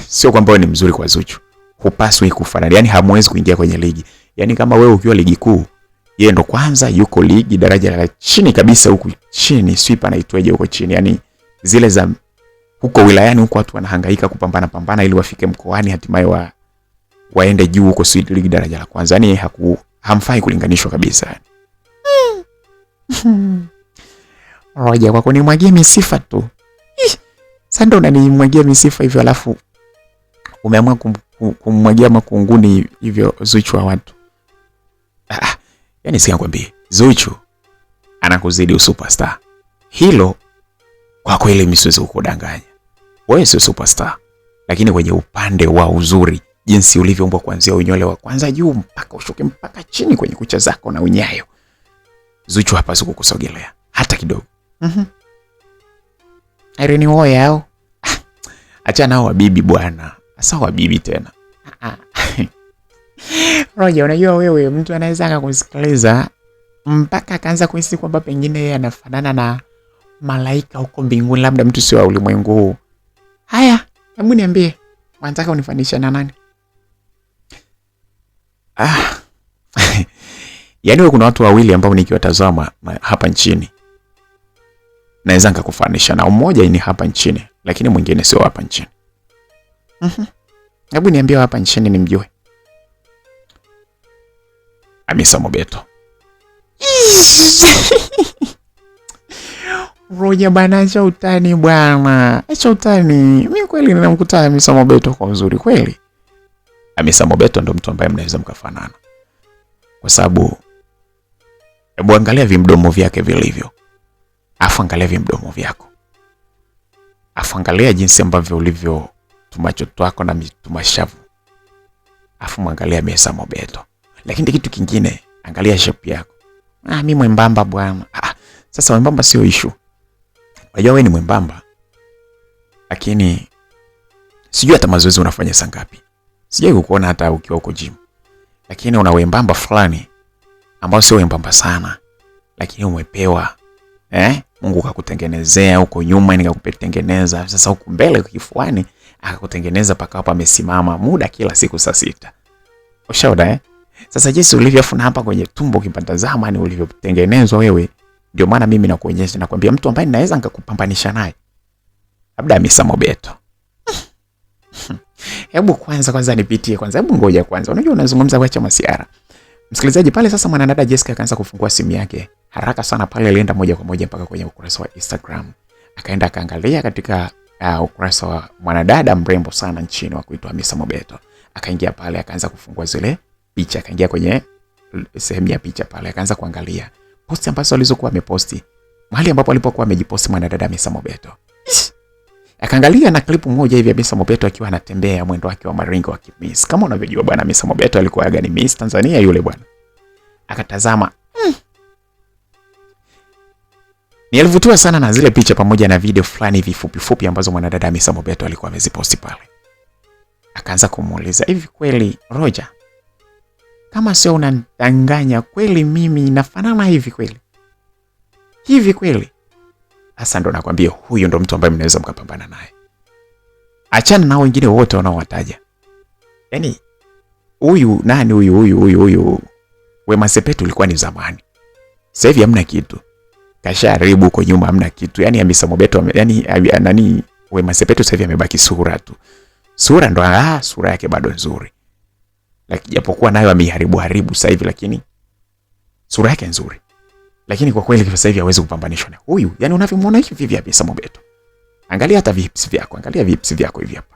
Sio kwamba wewe ni mzuri kwa Zuchu. Hupaswi kufanana. Yaani hamwezi kuingia kwenye ligi. Yaani kama wewe ukiwa ligi kuu, yeye ndo kwanza yuko ligi daraja la chini kabisa huku chini, sweeper anaitwaje huko chini. Yaani zile za huko wilayani huko watu wanahangaika kupambana ili wafike mkoani hatimaye waende juu huko sweet league daraja la kwanza. Yaani hamfai kulinganishwa kabisa. Roja kwa kunimwagia misifa tu. Sasa ndo unanimwagia misifa hivyo alafu umeamua kumwagia makunguni hivyo Zuchu wa watu. Yaani sikwambie Zuchu anakuzidi usuperstar. Hilo kwa kweli mimi siwezi kukudanganya. Wewe sio superstar, lakini kwenye upande wa uzuri, jinsi ulivyoumbwa kuanzia unywele wa kwanza juu mpaka ushuke mpaka chini kwenye kucha zako na unyayo, Zuchu hapaswi kukusogelea hata kidogo. Irene Uwoya au? Acha nao wabibi bwana. Asa wabibi tena. Roja, unajua wewe mtu anaweza kukusikiliza mpaka akaanza kuhisi kwamba pengine yeye anafanana na malaika huko mbinguni, labda mtu sio wa ulimwengu huu. Haya, hebu niambie, unataka unifanisha na nani? Yaani wewe kuna watu wawili ambao nikiwatazama hapa nchini naweza nikakufanisha na mmoja ni hapa nchini lakini mwingine sio hapa nchini. Hebu niambie hapa nchini nimjue. Hamisa Mobeto. Roja bana, acha utani bwana. Acha utani. Mimi kweli ninamkuta Hamisa Mobeto kwa uzuri kweli. Hamisa Mobeto ndo mtu ambaye mnaweza mkafanana. Kwa sababu hebu angalia vimdomo vyake vilivyo. Afu angalia vimdomo vyako. Afu angalia jinsi ambavyo ulivyo tumacho twako na tumashavu. Afu mwangalia Hamisa Mobeto. Lakini kitu kingine, angalia shape yako. Mimi mwembamba bwana. Sasa mwembamba sio issue. Unajua wewe ni mwembamba. Lakini sijui hata mazoezi unafanya saa ngapi. Sijui kukuona hata ukiwa huko gym. Lakini una wembamba fulani ambao sio wembamba sana. Lakini umepewa Mungu akakutengenezea huko nyuma nikakutengeneza. Sasa huko mbele kifuani akakutengeneza paka hapa amesimama muda kila siku saa 6. Ushaona Sasa jinsi ulivyofuna hapa kwenye tumbo ukipatazama ni ulivyotengenezwa wewe, ndio maana mimi nakuonyesha nakwambia mtu ambaye naweza nikakupambanisha naye. Labda Hamisa Mobeto. Hebu kwanza nipitie kwanza. Hebu ngoja kwanza. Unajua unazungumza kwa masiara. Msikilizaji pale sasa mwanadada Jessica akaanza kufungua simu yake. Haraka sana pale alienda moja kwa moja mpaka kwenye ukurasa wa Instagram. Akaenda akaangalia katika ukurasa wa mwanadada mrembo sana nchini wa kuitwa Hamisa Mobeto. Akaingia pale akaanza kufungua zile picha, akaingia kwenye sehemu ya picha pale akaanza kuangalia posti ambazo alizokuwa ameposti. Mahali ambapo alipokuwa amejiposti mwanadada Hamisa Mobeto. Akaangalia na klipu moja hivi Hamisa Mobeto akiwa anatembea mwendo wake wa maringo wa Miss. Kama unavyojua bwana Hamisa Mobeto alikuwa agani Miss Tanzania yule bwana. Akatazama. Nilivutiwa sana na zile picha pamoja na video fulani hivi fupi ambazo mwanadada Hamisa Mobeto alikuwa ameziposti pale. Akaanza kumuuliza, hivi kweli Roja, kama sio unanidanganya kweli mimi nafanana hivi kweli? Hivi kweli? Hasa ndo nakwambia huyu ndo mtu ambaye mnaweza mkapambana naye. Achana na wengine wote wanaowataja. Yaani huyu nani huyu Wema Sepetu ilikuwa ni zamani. Sasa hivi hamna kitu. Kasharibu huko nyuma hamna kitu. Yaani Hamisa Mobeto nani Wema Sepetu sasa hivi amebaki sura tu. Sura ndo sura yake bado nzuri. Lakini japokuwa nayo ameharibu sasa hivi lakini sura yake nzuri. Lakini kwa kweli sasa hivi hawezi kupambanishwa na huyu. Yaani unavyomuona hivi vipi Hamisa Mobeto. Angalia hata vips vyako, angalia vips vyako hivi hapa.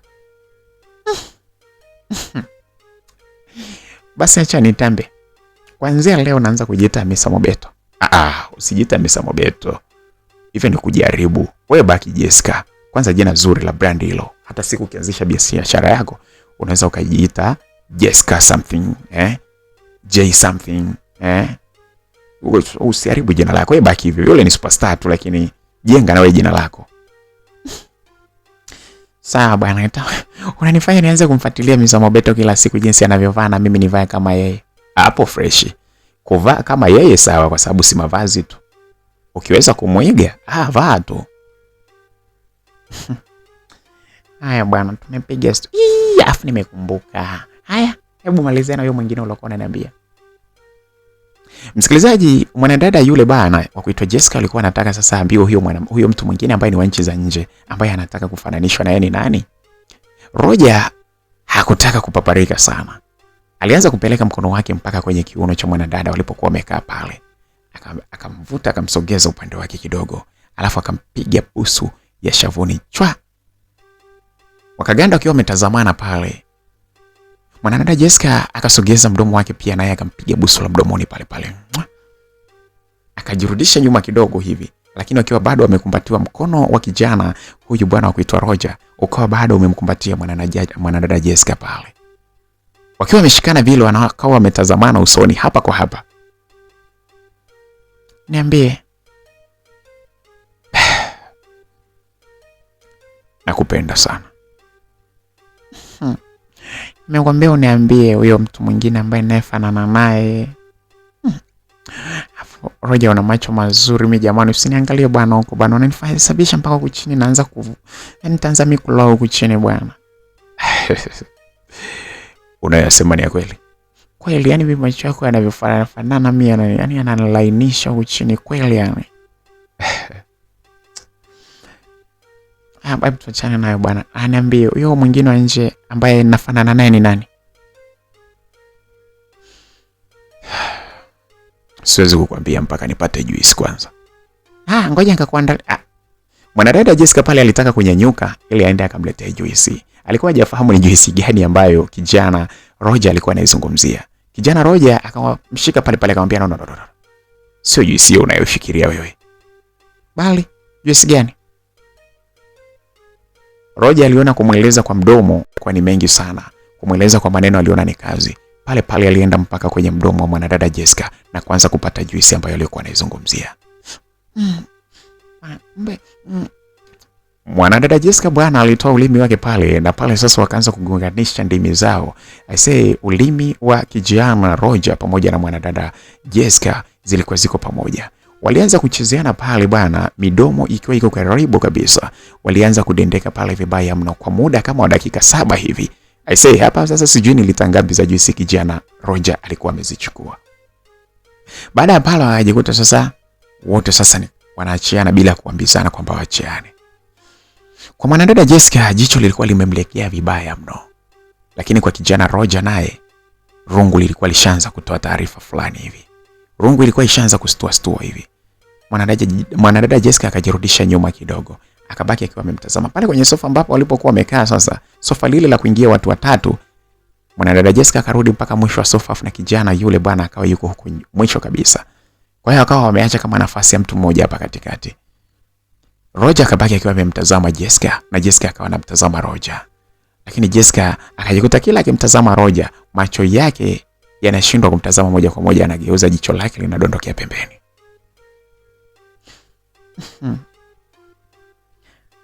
Basi acha nitambe. Kuanzia leo naanza kujiita Hamisa Mobeto. Usijiita Hamisa Mobeto. Hivyo ni kujaribu. Wewe baki Jessica. Kwanza jina zuri la brand hilo. Hata siku ukianzisha biashara yako, unaweza ukajiita Jessica something, J something, Usiharibu jina lako. Wewe baki hivyo. Yule ni superstar tu lakini jenga na wewe jina lako. Sawa bwana, unanifanya nianze kumfuatilia Hamisa Mobeto kila siku jinsi anavyovaa na mimi nivae kama yeye. Hapo fresh. Kuvaa kama yeye sawa kwa sababu si mavazi tu. Ukiweza kumuiga, vaa tu. Haya bwana, tumepiga afu nimekumbuka. Haya, hebu malizia na huyo mwingine uliokuwa unaniambia. Msikilizaji, mwanadada yule bana wa kuitwa Jessica alikuwa anataka sasa ambiwe huyo mtu mwingine ambaye ni wa nchi za nje ambaye anataka kufananishwa na yeye ni nani. Roja hakutaka kupaparika sana. Alianza kupeleka mkono wake mpaka kwenye kiuno cha mwanadada walipokuwa wamekaa pale. Akamvuta akamsogeza upande wake kidogo, alafu akampiga busu ya shavuni chwa. Wakaganda wakiwa wametazamana pale. Mwanadada Jessica akasogeza mdomo wake pia naye akampiga busu la mdomoni pale. Akajirudisha nyuma kidogo hivi, lakini wakiwa bado wamekumbatiwa mkono wa kijana huyu bwana wa kuitwa Roja, ukawa bado umemkumbatia mwanadada Jessica pale. Wakiwa wameshikana vile wakawa wametazamana usoni hapa kwa hapa. Niambie. Nakupenda sana. Nimekwambia uniambie huyo mtu mwingine ambaye nayefanana naye. Roja una macho mazuri mimi jamani, usiniangalie bwana huko bwana, unanifanya sabisha mpaka huko chini naanza nitaanza mikula huko chini bwana. Unayasema ni ya kweli? Kweli yani mimi macho yako yanavyofanana fanana mimi yani yanalainisha huko chini kweli yani. Hebu tuachane nayo bwana. Aniambie huyo mwingine wa nje ambaye nafanana naye ni nani? Siwezi kukwambia mpaka nipate juice kwanza. Ngoja nikakuandalia. Mwanadada Jessica pale alitaka kunyanyuka ili aende akamletea juice. Alikuwa hajafahamu ni juice gani ambayo kijana Roger alikuwa anaizungumzia. Kijana Roger akamshika pale pale akamwambia no. Sio juice hiyo unayofikiria wewe. Bali juice gani? Roger aliona kumweleza kwa mdomo kwa ni mengi sana. Kumweleza kwa maneno aliona ni kazi. Pale pale alienda mpaka kwenye mdomo wa mwanadada Jessica na kuanza kupata juice ambayo alikuwa anaizungumzia. Mwanadada Jessica bwana alitoa ulimi wake pale na pale sasa wakaanza kugonganisha ndimi zao. I say ulimi wa kijana Roger pamoja na mwanadada Jessica zilikuwa ziko pamoja. Walianza kuchezeana pale bwana, midomo ikiwa iko karibu kabisa. Walianza kudendeka pale vibaya mno kwa muda kama wa dakika 7 hivi. I say hapa sasa sijui nilitangapi za juisi kijana Roger alikuwa amezichukua. Baada ya pale wajikuta sasa wote sasa ni wanaachiana bila kuambizana kwamba waachiane. Kwa mwanadada Jessica jicho lilikuwa limemlekea vibaya mno. Lakini kwa kijana Roger naye rungu lilikuwa lishaanza kutoa taarifa fulani hivi. Rungu ilikuwa ishaanza kustua hivi. Mwanadada Jessica akajirudisha nyuma kidogo. Akabaki akiwa amemtazama pale kwenye sofa ambapo walipokuwa wamekaa sasa. Sofa lile la kuingia watu watatu. Mwanadada Jessica akarudi mpaka mwisho wa sofa na kijana yule bwana akawa yuko huko mwisho kabisa. Kwa hiyo akawa wameacha kama nafasi ya mtu mmoja hapa katikati. Roger akabaki akiwa amemtazama Jessica na Jessica akawa anamtazama Roger. Lakini Jessica akajikuta kila akimtazama Roger, macho yake yanashindwa kumtazama moja kwa moja, anageuza jicho lake linadondokea pembeni.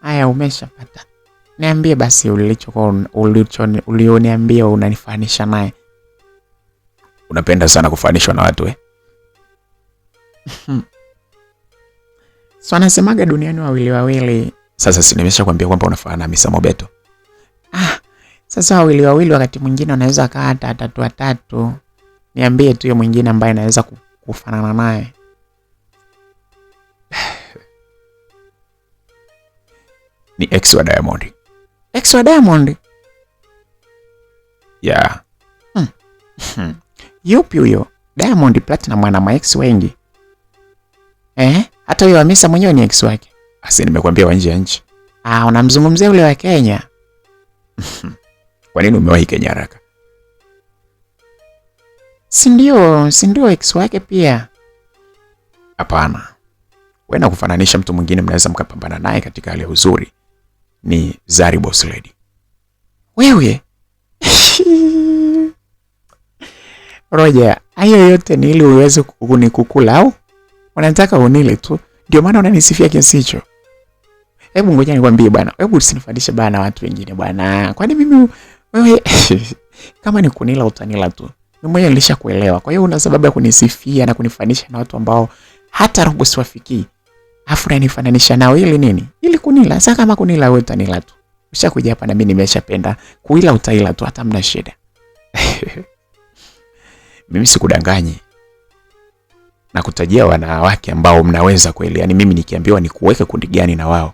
Haya umeshapata. Niambie basi ulioniambia unanifanisha naye. Unapenda sana kufanishwa na watu So anasemaga duniani wawili. Sasa si nimeshakwambia kwamba unafanana na Hamisa Mobeto. Sasa wawili wakati mwingine wanaweza kaa hata watatu. Niambie tu yule mwingine ambaye anaweza kufanana naye. Ni ex wa Diamond. Ex wa Diamond? Yeah. Yupi huyo? Diamond Platinum ana ma-ex wengi. Hata huyo Hamisa mwenyewe ni ex wake. Asi nimekwambia wa nje ya nchi. Unamzungumzia ule wa Kenya? Kwa nini umewahi Kenya haraka? Si ndio ex wake pia. Hapana. Wewe na kufananisha mtu mwingine mnaweza mkapambana naye katika hali ya uzuri. Ni Zari Boss Lady. Wewe? Roger, hayo yote ni ili uweze kunikukula au? Unataka unile tu. Ndio maana unanisifia kiasi hicho. Hebu ngoja nikwambie bwana. Hebu usinifanishe bwana watu wengine bwana. Kwani mimi wewe kama ni kunila utanila tu. Mimi mwenyewe nilishakuelewa. Kwa hiyo una sababu ya kunisifia na kunifanisha na watu ambao hata robo siwafikii. Afu unanifananisha nao ili nini? Ili kunila. Sasa kama kunila wewe utanila tu. Ushakuja hapa na mimi nimeshapenda. Kuila utaila tu hata mna shida. Mimi sikudanganyi. Na kutajia wanawake ambao mnaweza kweli. Yaani mimi nikiambiwa ni kuweka kundi gani na wao,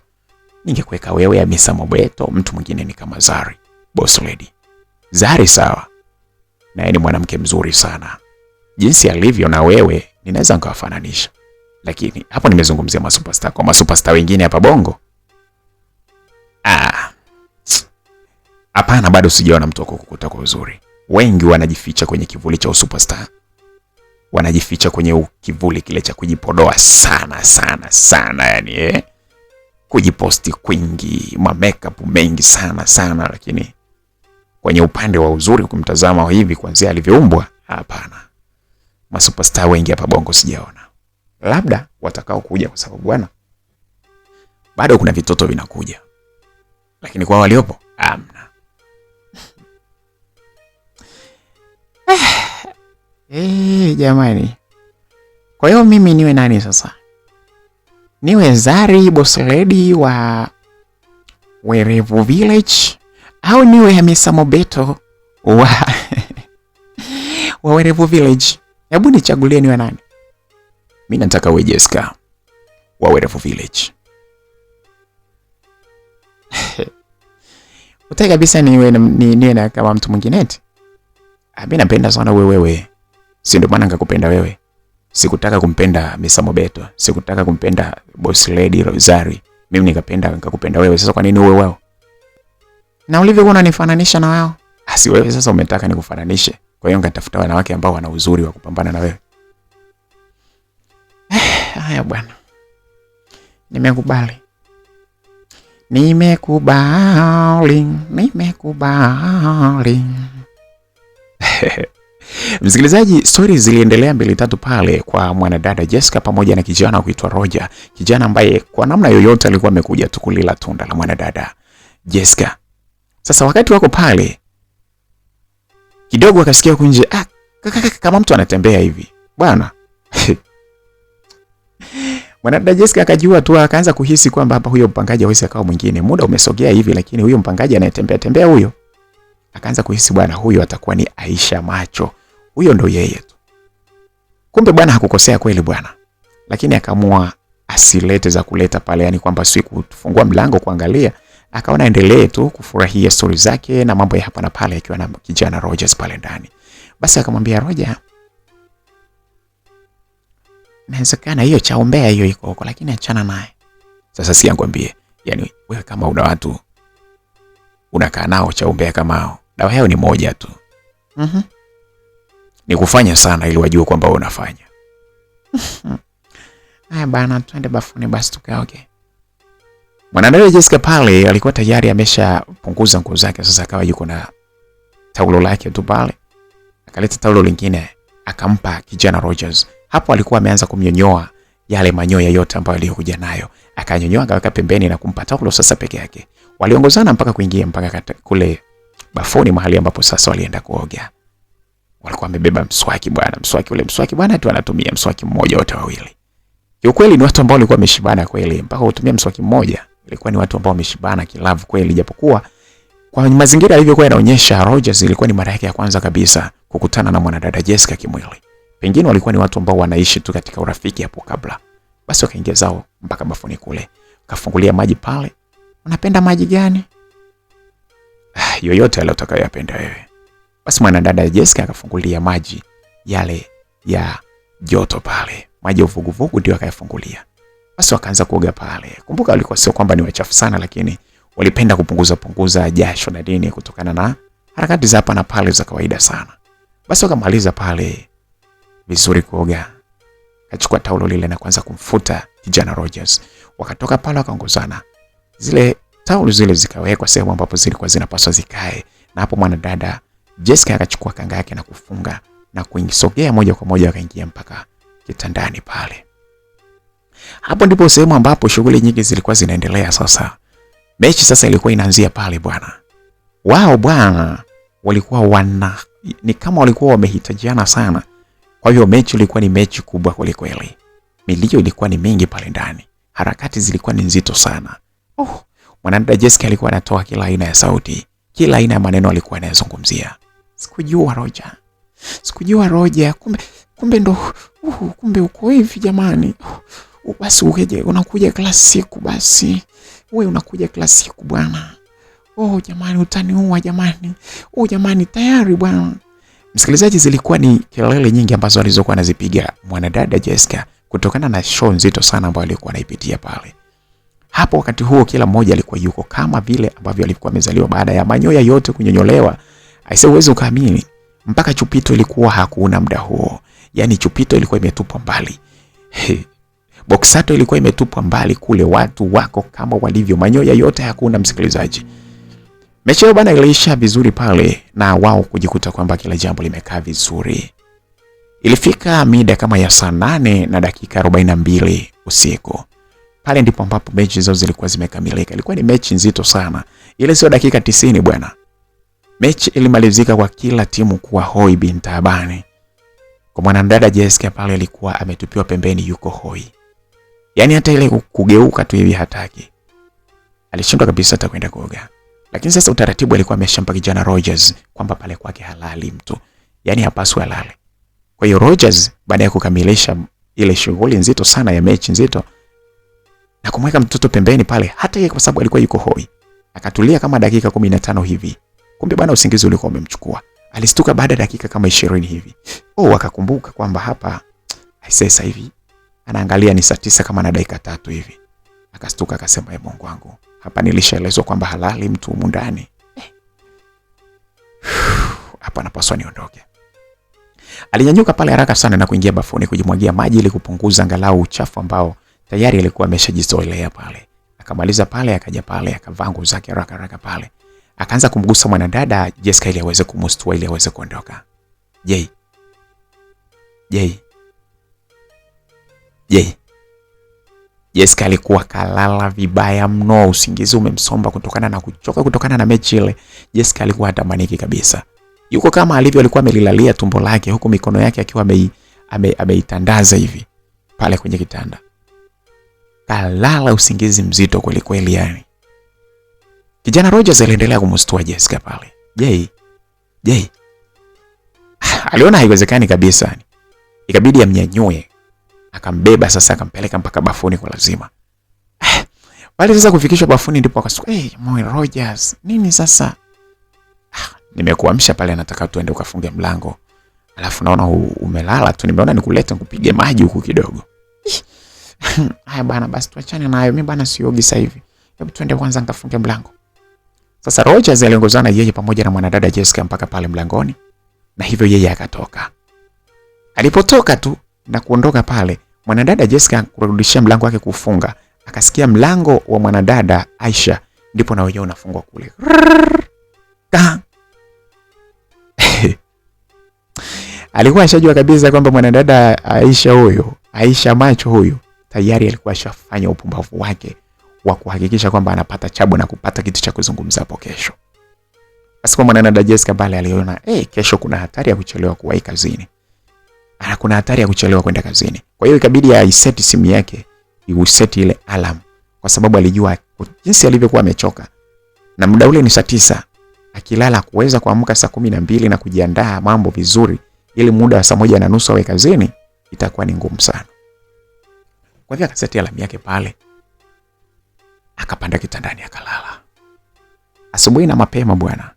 ningekuweka wewe Hamisa Mobeto, mtu mwingine ni kama Zari Boss Lady. Zari sawa. Na yeye ni mwanamke mzuri sana. Jinsi alivyo na wewe ninaweza nikawafananisha. Lakini hapo nimezungumzia masuperstar. Kwa masuperstar wengine hapa Bongo. Hapana, bado sijaona mtu kukuta kwa uzuri. Wengi wanajificha kwenye kivuli cha superstar. Wanajificha kwenye kivuli kile cha kujipodoa sana yani kujiposti kwingi, makeup mengi sana, lakini kwenye upande wa uzuri kumtazama hivi kuanzia alivyoumbwa, hapana. Masuperstar wengi hapa Bongo sijaona. Labda watakao kuja kwa sababu bwana bado kuna vitoto vinakuja. Lakini kwa waliopo amna. Jamani. Kwa hiyo mimi niwe nani sasa? Niwe Zari Boss Lady wa Werevu Village au niwe Hamisa Mobeto Wawerevu Village. Hebu nichagulie niwe nani? Mimi nataka uwe Jessica. Wawerevu Village. Utaki kabisa niwe na kama mtu mwingine eti? Mimi napenda sana wewe. Si ndio maana nikakupenda wewe. Sikutaka kumpenda Misa Mobeto, sikutaka kumpenda Boss Lady Rosari. Mimi nikakupenda wewe. Sasa kwa nini uwe wao? Na ulivyokuwa unanifananisha na wao? Si wewe sasa umetaka nikufananishe. Kwa hiyo ngatafuta wanawake ambao wana uzuri wa kupambana na wewe. Haya bwana. Nimekubali. Msikilizaji, stories ziliendelea 2-3 pale kwa mwanadada Jessica pamoja na kijana kuitwa Roger, kijana ambaye kwa namna yoyote alikuwa amekuja tu kulila tunda la mwanadada Jessica. Sasa wakati wako pale kidogo akasikia kunje kama mtu anatembea hivi. Bwana. Mwanadada Jessica akajua tu, akaanza kuhisi kwamba hapa huyo mpangaji hawezi akawa mwingine. Muda umesogea hivi lakini huyo mpangaji anayetembea huyo. Akaanza kuhisi bwana huyo atakuwa ni Aisha Macho. Huyo ndo yeye tu. Kumbe bwana hakukosea kweli bwana. Lakini akaamua asilete za kuleta pale, yani kwamba siku kufungua mlango kuangalia, akaona endelee tu kufurahia story zake na mambo ya hapa na pale akiwa na kijana Rogers pale ndani. Basi akamwambia Roger, inawezekana hiyo chaombea hiyo iko huko lakini achana naye. Sasa si angwambie, yani wewe kama una watu unakaa nao chaombea kama hao, dawa yao ni moja tu. Ni kufanya sana ili wajue kwamba wewe unafanya. Haya bana, twende bafuni basi tukaoge. Mwanadada Jessica pale alikuwa tayari ameshapunguza nguo zake, sasa akawa yuko na taulo lake tu pale. Akaleta taulo lingine akampa kijana Rogers. Hapo alikuwa ameanza kumnyonyoa yale manyoya yote ambayo aliyokuja nayo. Akanyonyoa akaweka pembeni na kumpa taulo sasa peke yake. Waliongozana mpaka kuingia mpaka kule bafuni mahali ambapo sasa walienda kuoga. Walikuwa wamebeba mswaki bwana, mswaki bwana tu anatumia mswaki mmoja wote wawili. Kiukweli ni watu ambao walikuwa wameshibana kweli, mpaka utumia mswaki mmoja. Ilikuwa ni watu ambao wameshibana kilavu kweli, japokuwa kwa mazingira yalivyokuwa yanaonyesha Rogers ilikuwa ni mara yake ya kwanza kabisa kukutana na mwanadada Jessica kimwili. Pengine walikuwa ni watu ambao wanaishi tu katika urafiki hapo kabla. Basi wakaingia zao mpaka bafuni kule. Kafungulia maji pale. Unapenda maji gani? Yoyote yale utakayopenda wewe. Basi mwanadada Jessica akafungulia maji yale ya joto pale. Maji ya uvuguvugu ndio akayafungulia. Basi wakaanza kuoga pale. Kumbuka walikuwa sio kwamba ni wachafu sana, lakini walipenda kupunguza jasho na dini kutokana na harakati za hapa na pale za kawaida sana. Basi wakamaliza pale vizuri kuoga. Akachukua taulo lile na kuanza kumfuta kijana Rogers. Wakatoka pale wakaongozana. Zile taulo zile zikawekwa sehemu ambapo zilikuwa zinapaswa zikae. Na hapo mwanadada Jessica akachukua kanga yake na kufunga na kuingisogea moja kwa moja akaingia mpaka kitandani pale. Hapo ndipo sehemu ambapo shughuli nyingi zilikuwa zinaendelea sasa. Mechi sasa ilikuwa inaanzia pale bwana. Wao bwana walikuwa ni kama walikuwa wamehitajiana sana. Kwa hiyo mechi ilikuwa ni mechi kubwa kweli. Milio ilikuwa ni mingi pale ndani. Harakati zilikuwa ni nzito sana. Mwanadada Jessica alikuwa anatoa kila aina ya sauti, kila aina ya maneno alikuwa anayazungumzia. Sikujua Roger, kumbe ndo kumbe uko hivi jamani. Basi unakuja kila siku basi. Wewe unakuja kila siku bwana. Jamani utaniua jamani. Jamani tayari bwana. Msikilizaji, zilikuwa ni kelele nyingi ambazo alizokuwa anazipiga mwanadada Jessica kutokana na show nzito sana ambayo alikuwa anaipitia pale. Hapo wakati huo kila mmoja alikuwa yuko kama vile ambavyo alikuwa amezaliwa baada ya manyoya yote kunyonyolewa. Aise, uwezo ukaamini mpaka chupito ilikuwa hakuna muda huo. Yaani chupito ilikuwa imetupwa mbali. Boxato ilikuwa imetupwa mbali kule, watu wako kama walivyo, manyoya yote hakuna msikilizaji. Mechi hiyo bana iliisha vizuri pale na wao kujikuta kwamba kila jambo limekaa vizuri. Ilifika mida kama ya saa 8 na dakika 42 usiku. Pale ndipo ambapo mechi zao zilikuwa zimekamilika. Ilikuwa ni mechi nzito sana. Ile sio dakika 90 bwana. Mechi ilimalizika kwa kila timu kuwa hoi bin taabani. Kwa mwanadada Jessica pale alikuwa ametupiwa pembeni, yuko hoi. Yaani hata ile kugeuka tu hivi hataki. Alishindwa kabisa hata kwenda kuoga. Lakini sasa utaratibu alikuwa ameshampa kijana Rogers kwamba pale kwake halali mtu. Yaani hapaswi alale. Kwa hiyo Rogers baada ya kukamilisha ile shughuli nzito sana ya mechi nzito na kumweka mtoto pembeni pale, hata yeye kwa sababu alikuwa yuko hoi, akatulia kama dakika 15 hivi. Kumbe bwana usingizi ulikuwa umemchukua. Alistuka baada ya dakika kama 20 hivi. Akakumbuka kwamba hapa sasa hivi anaangalia ni saa 9 kama na dakika 3 hivi. Akastuka akasema, Mungu wangu, hapa nilishaelezwa kwamba halali mtu humu ndani. Hapa napaswa niondoke. Alinyanyuka pale haraka sana na kuingia bafuni kujimwagia maji ili kupunguza angalau uchafu ambao tayari alikuwa ameshajizoelea pale. Akamaliza pale, akaja pale, akavaa nguo zake haraka pale. Akaanza kumgusa mwanadada Jessica ili aweze kumustua ili aweze kuondoka. Jessica alikuwa kalala vibaya mno, usingizi umemsomba kutokana na kuchoka kutokana na mechi ile. Jessica alikuwa hatamaniki kabisa. Yuko kama alivyo alikuwa amelilalia tumbo lake huku mikono yake akiwa ameitandaza hivi pale kwenye kitanda. Kalala usingizi mzito kweli kweli yani. Kijana Rogers aliendelea kumstua Jessica pale. Aliona haiwezekani kabisa yani. Ikabidi amnyanyue. Akambeba sasa akampeleka mpaka bafuni kwa lazima. Pale sasa kufikishwa bafuni ndipo akasuka, Moy Rogers, nini sasa? Nimekuamsha pale, nataka tuende ukafunge mlango. Alafu naona umelala tu, nimeona nikulete nikupige maji huku kidogo. Haya bana, basi tuachane nayo. Mimi bana siogi sasa hivi. Hebu tuende kwanza nikafunge mlango. Sasa Rogers aliongozana yeye pamoja na mwanadada Jessica mpaka pale mlangoni. Na hivyo yeye akatoka. Alipotoka tu na kuondoka pale, mwanadada Jessica kurudishia mlango wake kufunga. Akasikia mlango wa mwanadada Aisha ndipo na wenyewe unafungwa kule. Alikuwa ashajua kabisa kwamba mwanadada Aisha macho huyo tayari alikuwa ashafanya upumbavu wake wa kuhakikisha kwamba anapata chabu na kupata kitu cha kuzungumza hapo kesho. Basi kwa mwanadada Jessica pale aliona kesho kuna hatari ya kuchelewa kuwahi kazini. Kuna hatari ya kuchelewa kwenda kazini. Kwa hiyo ikabidi aiseti simu yake, iuseti ile alarm kwa sababu alijua jinsi alivyokuwa amechoka. Na muda ule ni saa 9. Akilala kuweza kuamka saa 12 na kujiandaa mambo vizuri ili muda wa saa 1:30 awe kazini itakuwa ni ngumu sana. Kwa hivyo akaseti alarm yake pale. Akapanda kitandani akalala. Asubuhi na mapema bwana,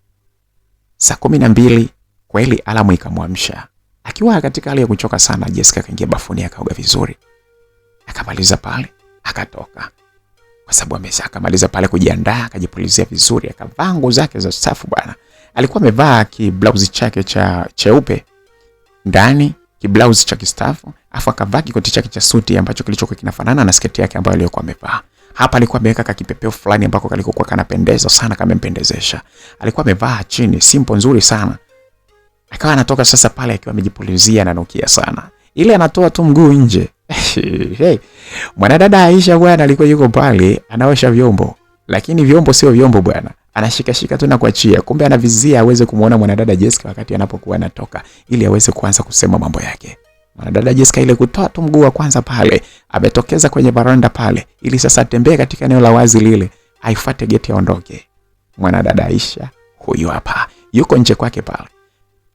saa 12 kweli alarm ikamwamsha. Akiwa katika hali ya kuchoka sana, Jessica akaingia bafuni akaoga vizuri. Akamaliza pale, akatoka. Kwa sababu ameshakamaliza pale kujiandaa, akajipulizia vizuri, akavaa nguo zake za safu bwana. Alikuwa amevaa kiblousi chake cha cheupe ndani, kiblousi cha kistafu, afu akavaa kikoti chake cha suti ambacho kilichokuwa kinafanana na sketi yake ambayo alikuwa amevaa. Hapa alikuwa ameweka kakipepeo fulani ambako kalikokuwa kanapendeza sana, kamempendezesha. Alikuwa amevaa chini simple nzuri sana. Akawa anatoka sasa pale akiwa amejipulizia na nukia sana. Ile anatoa tu mguu nje. Mwanadada Aisha bwana alikuwa yuko pale anaosha vyombo. Lakini vyombo sio vyombo bwana. Anashika tu na kuachia. Kumbe anavizia aweze kumuona mwanadada Jessica wakati anapokuwa anatoka ili aweze kuanza kusema mambo yake. Mwanadada Jessica ile kutoa tu mguu wa kwanza pale, ametokeza kwenye baranda pale ili sasa atembee katika eneo la wazi lile, aifuate geti aondoke. Mwanadada Aisha huyu hapa, yuko nje kwake pale.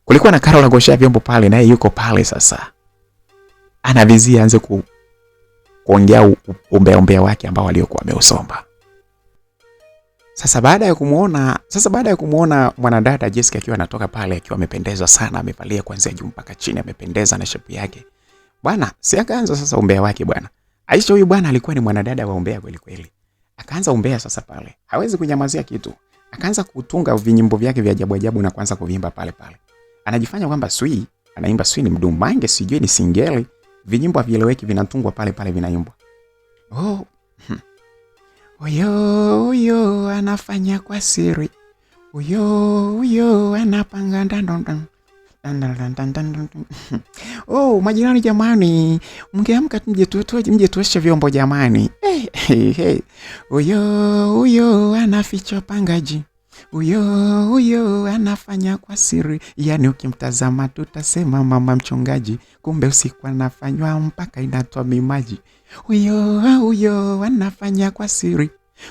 Kulikuwa na karo la kuoshea vyombo pale, naye yuko pale sasa. Anavizia anze kuongea umbea wake ambao aliokuwa ameusomba. Sasa baada ya kumuona mwanadada Jessica akiwa anatoka pale akiwa amependeza sana, amevalia kuanzia juu mpaka chini, amependeza na shape yake. Bwana, si akaanza sasa umbea wake bwana. Aisha huyu bwana alikuwa ni mwanadada wa umbea kweli kweli. Akaanza umbea sasa pale. Hawezi kunyamazia kitu. Akaanza kutunga vinyimbo vyake vya ajabu ajabu na kuanza kuimba pale pale. Anajifanya kwamba anaimba ni mdumange, sijui ni singeli, vinyimbo havieleweki vinatungwa pale pale vinaimbwa. Uyo anafanya kwa siri. Uyo anapanga ndandon. Majirani jamani, mngeamka mje tuoshe vyombo jamani. Uyo anaficha pangaji. Uyo anafanya kwa siri. Yani ukimtazama tutasema mama mchungaji, kumbe usiku anafanywa mpaka inatoa mimaji. Uyo anafanya kwa siri.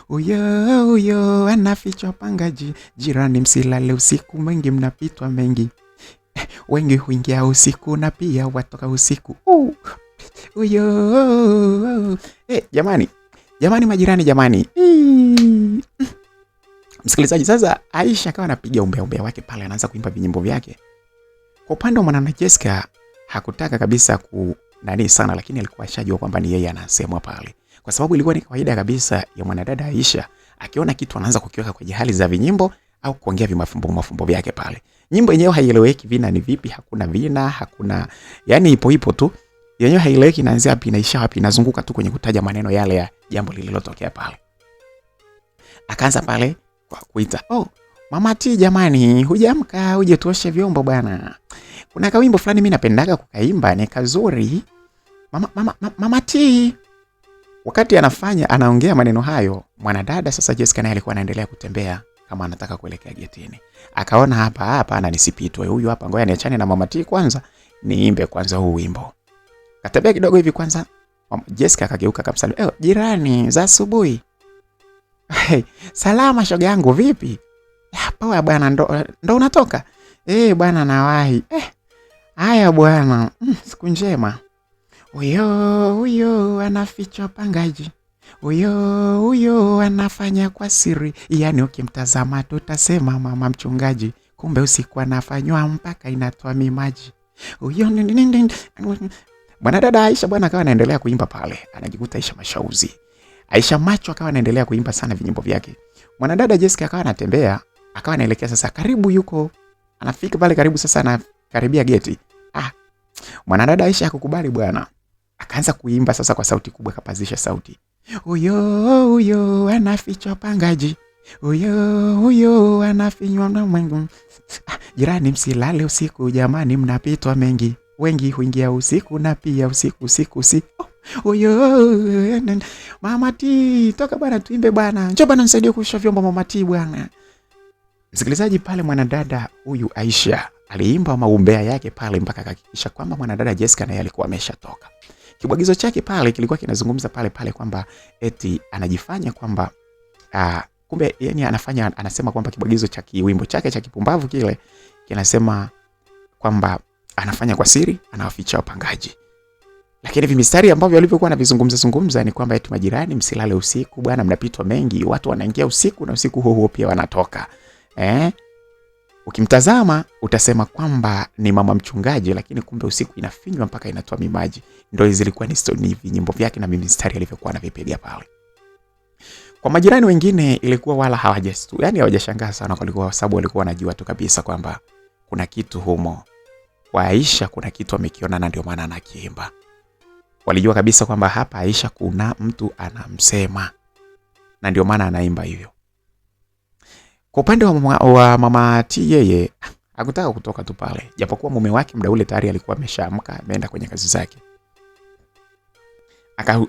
Uyo anaficha pangaji. Jirani msilale usiku, mengi mnapitwa mengi. Wengi huingia usiku na pia watoka usiku. Jamani. Jamani majirani jamani. Msikilizaji, sasa Aisha akawa anapiga umbea wake pale, anaanza kuimba vinyimbo vyake. Kwa upande wa mwanana Jessica hakutaka kabisa nani sana, lakini alikuwa ashajua kwamba ni yeye anasemwa pale. Kwa sababu ilikuwa ni kawaida kabisa ya mwanadada Aisha, akiona kitu anaanza kukiweka kwenye hali za vinyimbo au kuongea mafumbo vyake pale. Nyimbo yenyewe haieleweki vina ni vipi, hakuna vina, hakuna, yani ipo tu. Yenyewe haieleweki inaanzia wapi inaisha wapi, inazunguka tu kwenye kutaja maneno yale ya jambo lililotokea pale. Akaanza pale kwa kuita, Mama T jamani, hujamka uje tuoshe vyombo bwana. Kuna kawimbo fulani mimi napendaga kukaimba, ni kazuri. Mama T. Wakati anaongea maneno hayo, mwanadada sasa Jessica naye alikuwa anaendelea kutembea kama anataka kuelekea getini. Akaona hapa na nisipitwe huyu hapa, ngoja niachane na Mama T kwanza, niimbe kwanza huu wimbo. Katembea kidogo hivi kwanza, Jessica akageuka kabisa. Jirani za asubuhi. Salama shoga yangu vipi? Poa bwana, ndo unatoka? Bwana nawahi. Haya bwana, siku njema. Huyo anaficha pangaji. Huyo anafanya kwa siri. Yaani ukimtazama tutasema mama mchungaji. Kumbe usiku anafanywa mpaka inatoa mimaji. Huyo bwana dada Aisha bwana akawa anaendelea kuimba pale. Anajikuta Aisha mashauzi. Aisha macho akawa anaendelea kuimba sana vinyimbo vyake. Mwanadada Jessica akawa anatembea, akawa anaelekea sasa karibu yuko. Anafika pale karibu sasa na karibia geti. Mwanadada Aisha hakukubali bwana. Akaanza kuimba sasa kwa sauti kubwa, kapazisha sauti. Huyo anaficha pangaji. Huyo anafinywa na mwengu. Jirani msilale usiku jamani, mnapitwa mengi. Wengi huingia usiku na pia usiku. Mama T, toka bwana tuimbe bwana. Njoo bwana nisaidie kuosha vyombo Mama T bwana. Msikilizaji, pale mwanadada huyu Aisha aliimba maumbea yake pale mpaka akahakikisha kwamba mwanadada Jessica naye alikuwa ameshatoka. Kibwagizo chake pale kilikuwa kinazungumza pale kwamba eti anajifanya kwamba kumbe yani anasema kwamba kibwagizo cha kiwimbo chake cha kipumbavu kile kinasema kwamba anafanya kwa siri, anawaficha wapangaji. Lakini vimistari ambavyo alivyokuwa anavizungumza ni kwamba eti majirani msilale usiku bwana, mnapitwa mengi, watu wanaingia usiku na usiku huo pia wanatoka. Ukimtazama utasema kwamba ni mama mchungaji, lakini kumbe usiku inafinywa mpaka inatoa mimaji. Ndio zilikuwa ni nyimbo vyake na mistari alivyokuwa anavipiga pale. Kwa majirani wengine ilikuwa wala hawajashangaa sana, kwa sababu walikuwa wanajua tu kabisa kwamba kuna kitu humo. Kwa Aisha kuna kitu amekiona na ndio maana anakiimba. Walijua kabisa kwamba hapa Aisha kuna mtu anamsema na ndio maana anaimba hivyo. Kwa upande wa Mama T, yeye hakutaka kutoka tu pale, japokuwa mume wake muda ule tayari alikuwa ameshaamka ameenda kwenye kazi zake.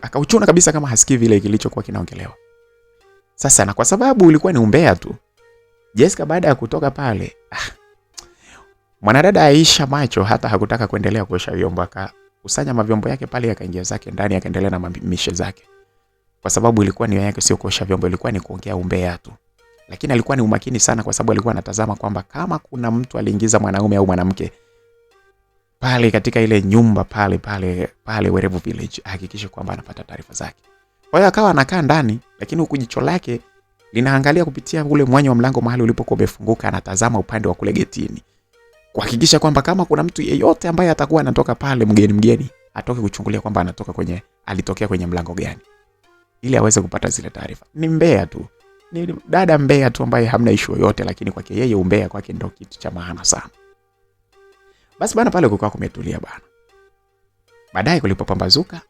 Akauchuna kabisa kama hasikii vile kilichokuwa kinaongelewa. Sasa na kwa sababu ulikuwa ni umbea tu, Jessica baada ya kutoka pale, mwanadada Aisha macho hata hakutaka kuendelea kuosha vyombo, akakusanya mavyombo yake pale akaingia zake ndani akaendelea na mishe zake. Kwa sababu ilikuwa ni yake sio kuosha vyombo, ilikuwa ni kuongea umbea tu. Lakini alikuwa ni umakini sana kwa sababu alikuwa anatazama kwamba kama kuna mtu aliingiza mwanaume au mwanamke pale katika ile nyumba pale Werevu Village, hakikisha kwamba anapata taarifa zake. Kwa hiyo akawa anakaa ndani, lakini huku jicho lake linaangalia kupitia ule mwanya wa mlango mahali ulipokuwa umefunguka, anatazama upande wa kule getini. Kuhakikisha kwamba kama kuna mtu yeyote ambaye atakuwa anatoka pale mgeni, atoke kuchungulia kwamba alitokea kwenye mlango gani, ili aweze kupata zile taarifa. Ni mbea tu. Ni dada mbea tu ambaye hamna issue yoyote, lakini kwake yeye umbea kwake ndio kitu cha maana sana. Basi bana pale kukaa kumetulia bana. Baadaye kulipopambazuka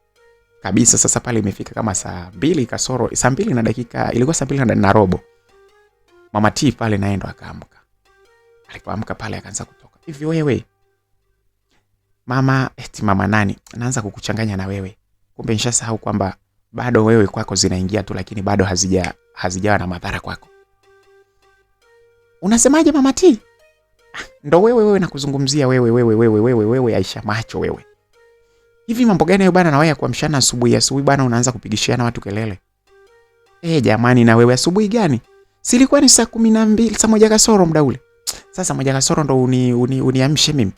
kabisa sasa pale imefika kama saa 2 na dakika, ilikuwa saa 2 na robo. Mama T pale naendo akaamka. Alipoamka pale akaanza kutoka. Hivi wewe mama nani? Anaanza kukuchanganya na wewe. Kumbe nishasahau kwamba bado wewe kwako zinaingia tu, lakini bado hazijawa na madhara kwako. Unasemaje Mama T? Ndo wewe nakuzungumzia wewe Aisha macho wewe. Hivi mambo gani hayo bana na wewe kuamshana asubuhi bana unaanza kupigishiana watu kelele? Jamani na wewe asubuhi gani? Silikuwa ni saa 12, saa 1 kasoro muda ule. Sasa moja kasoro ndo uniamshe mimi.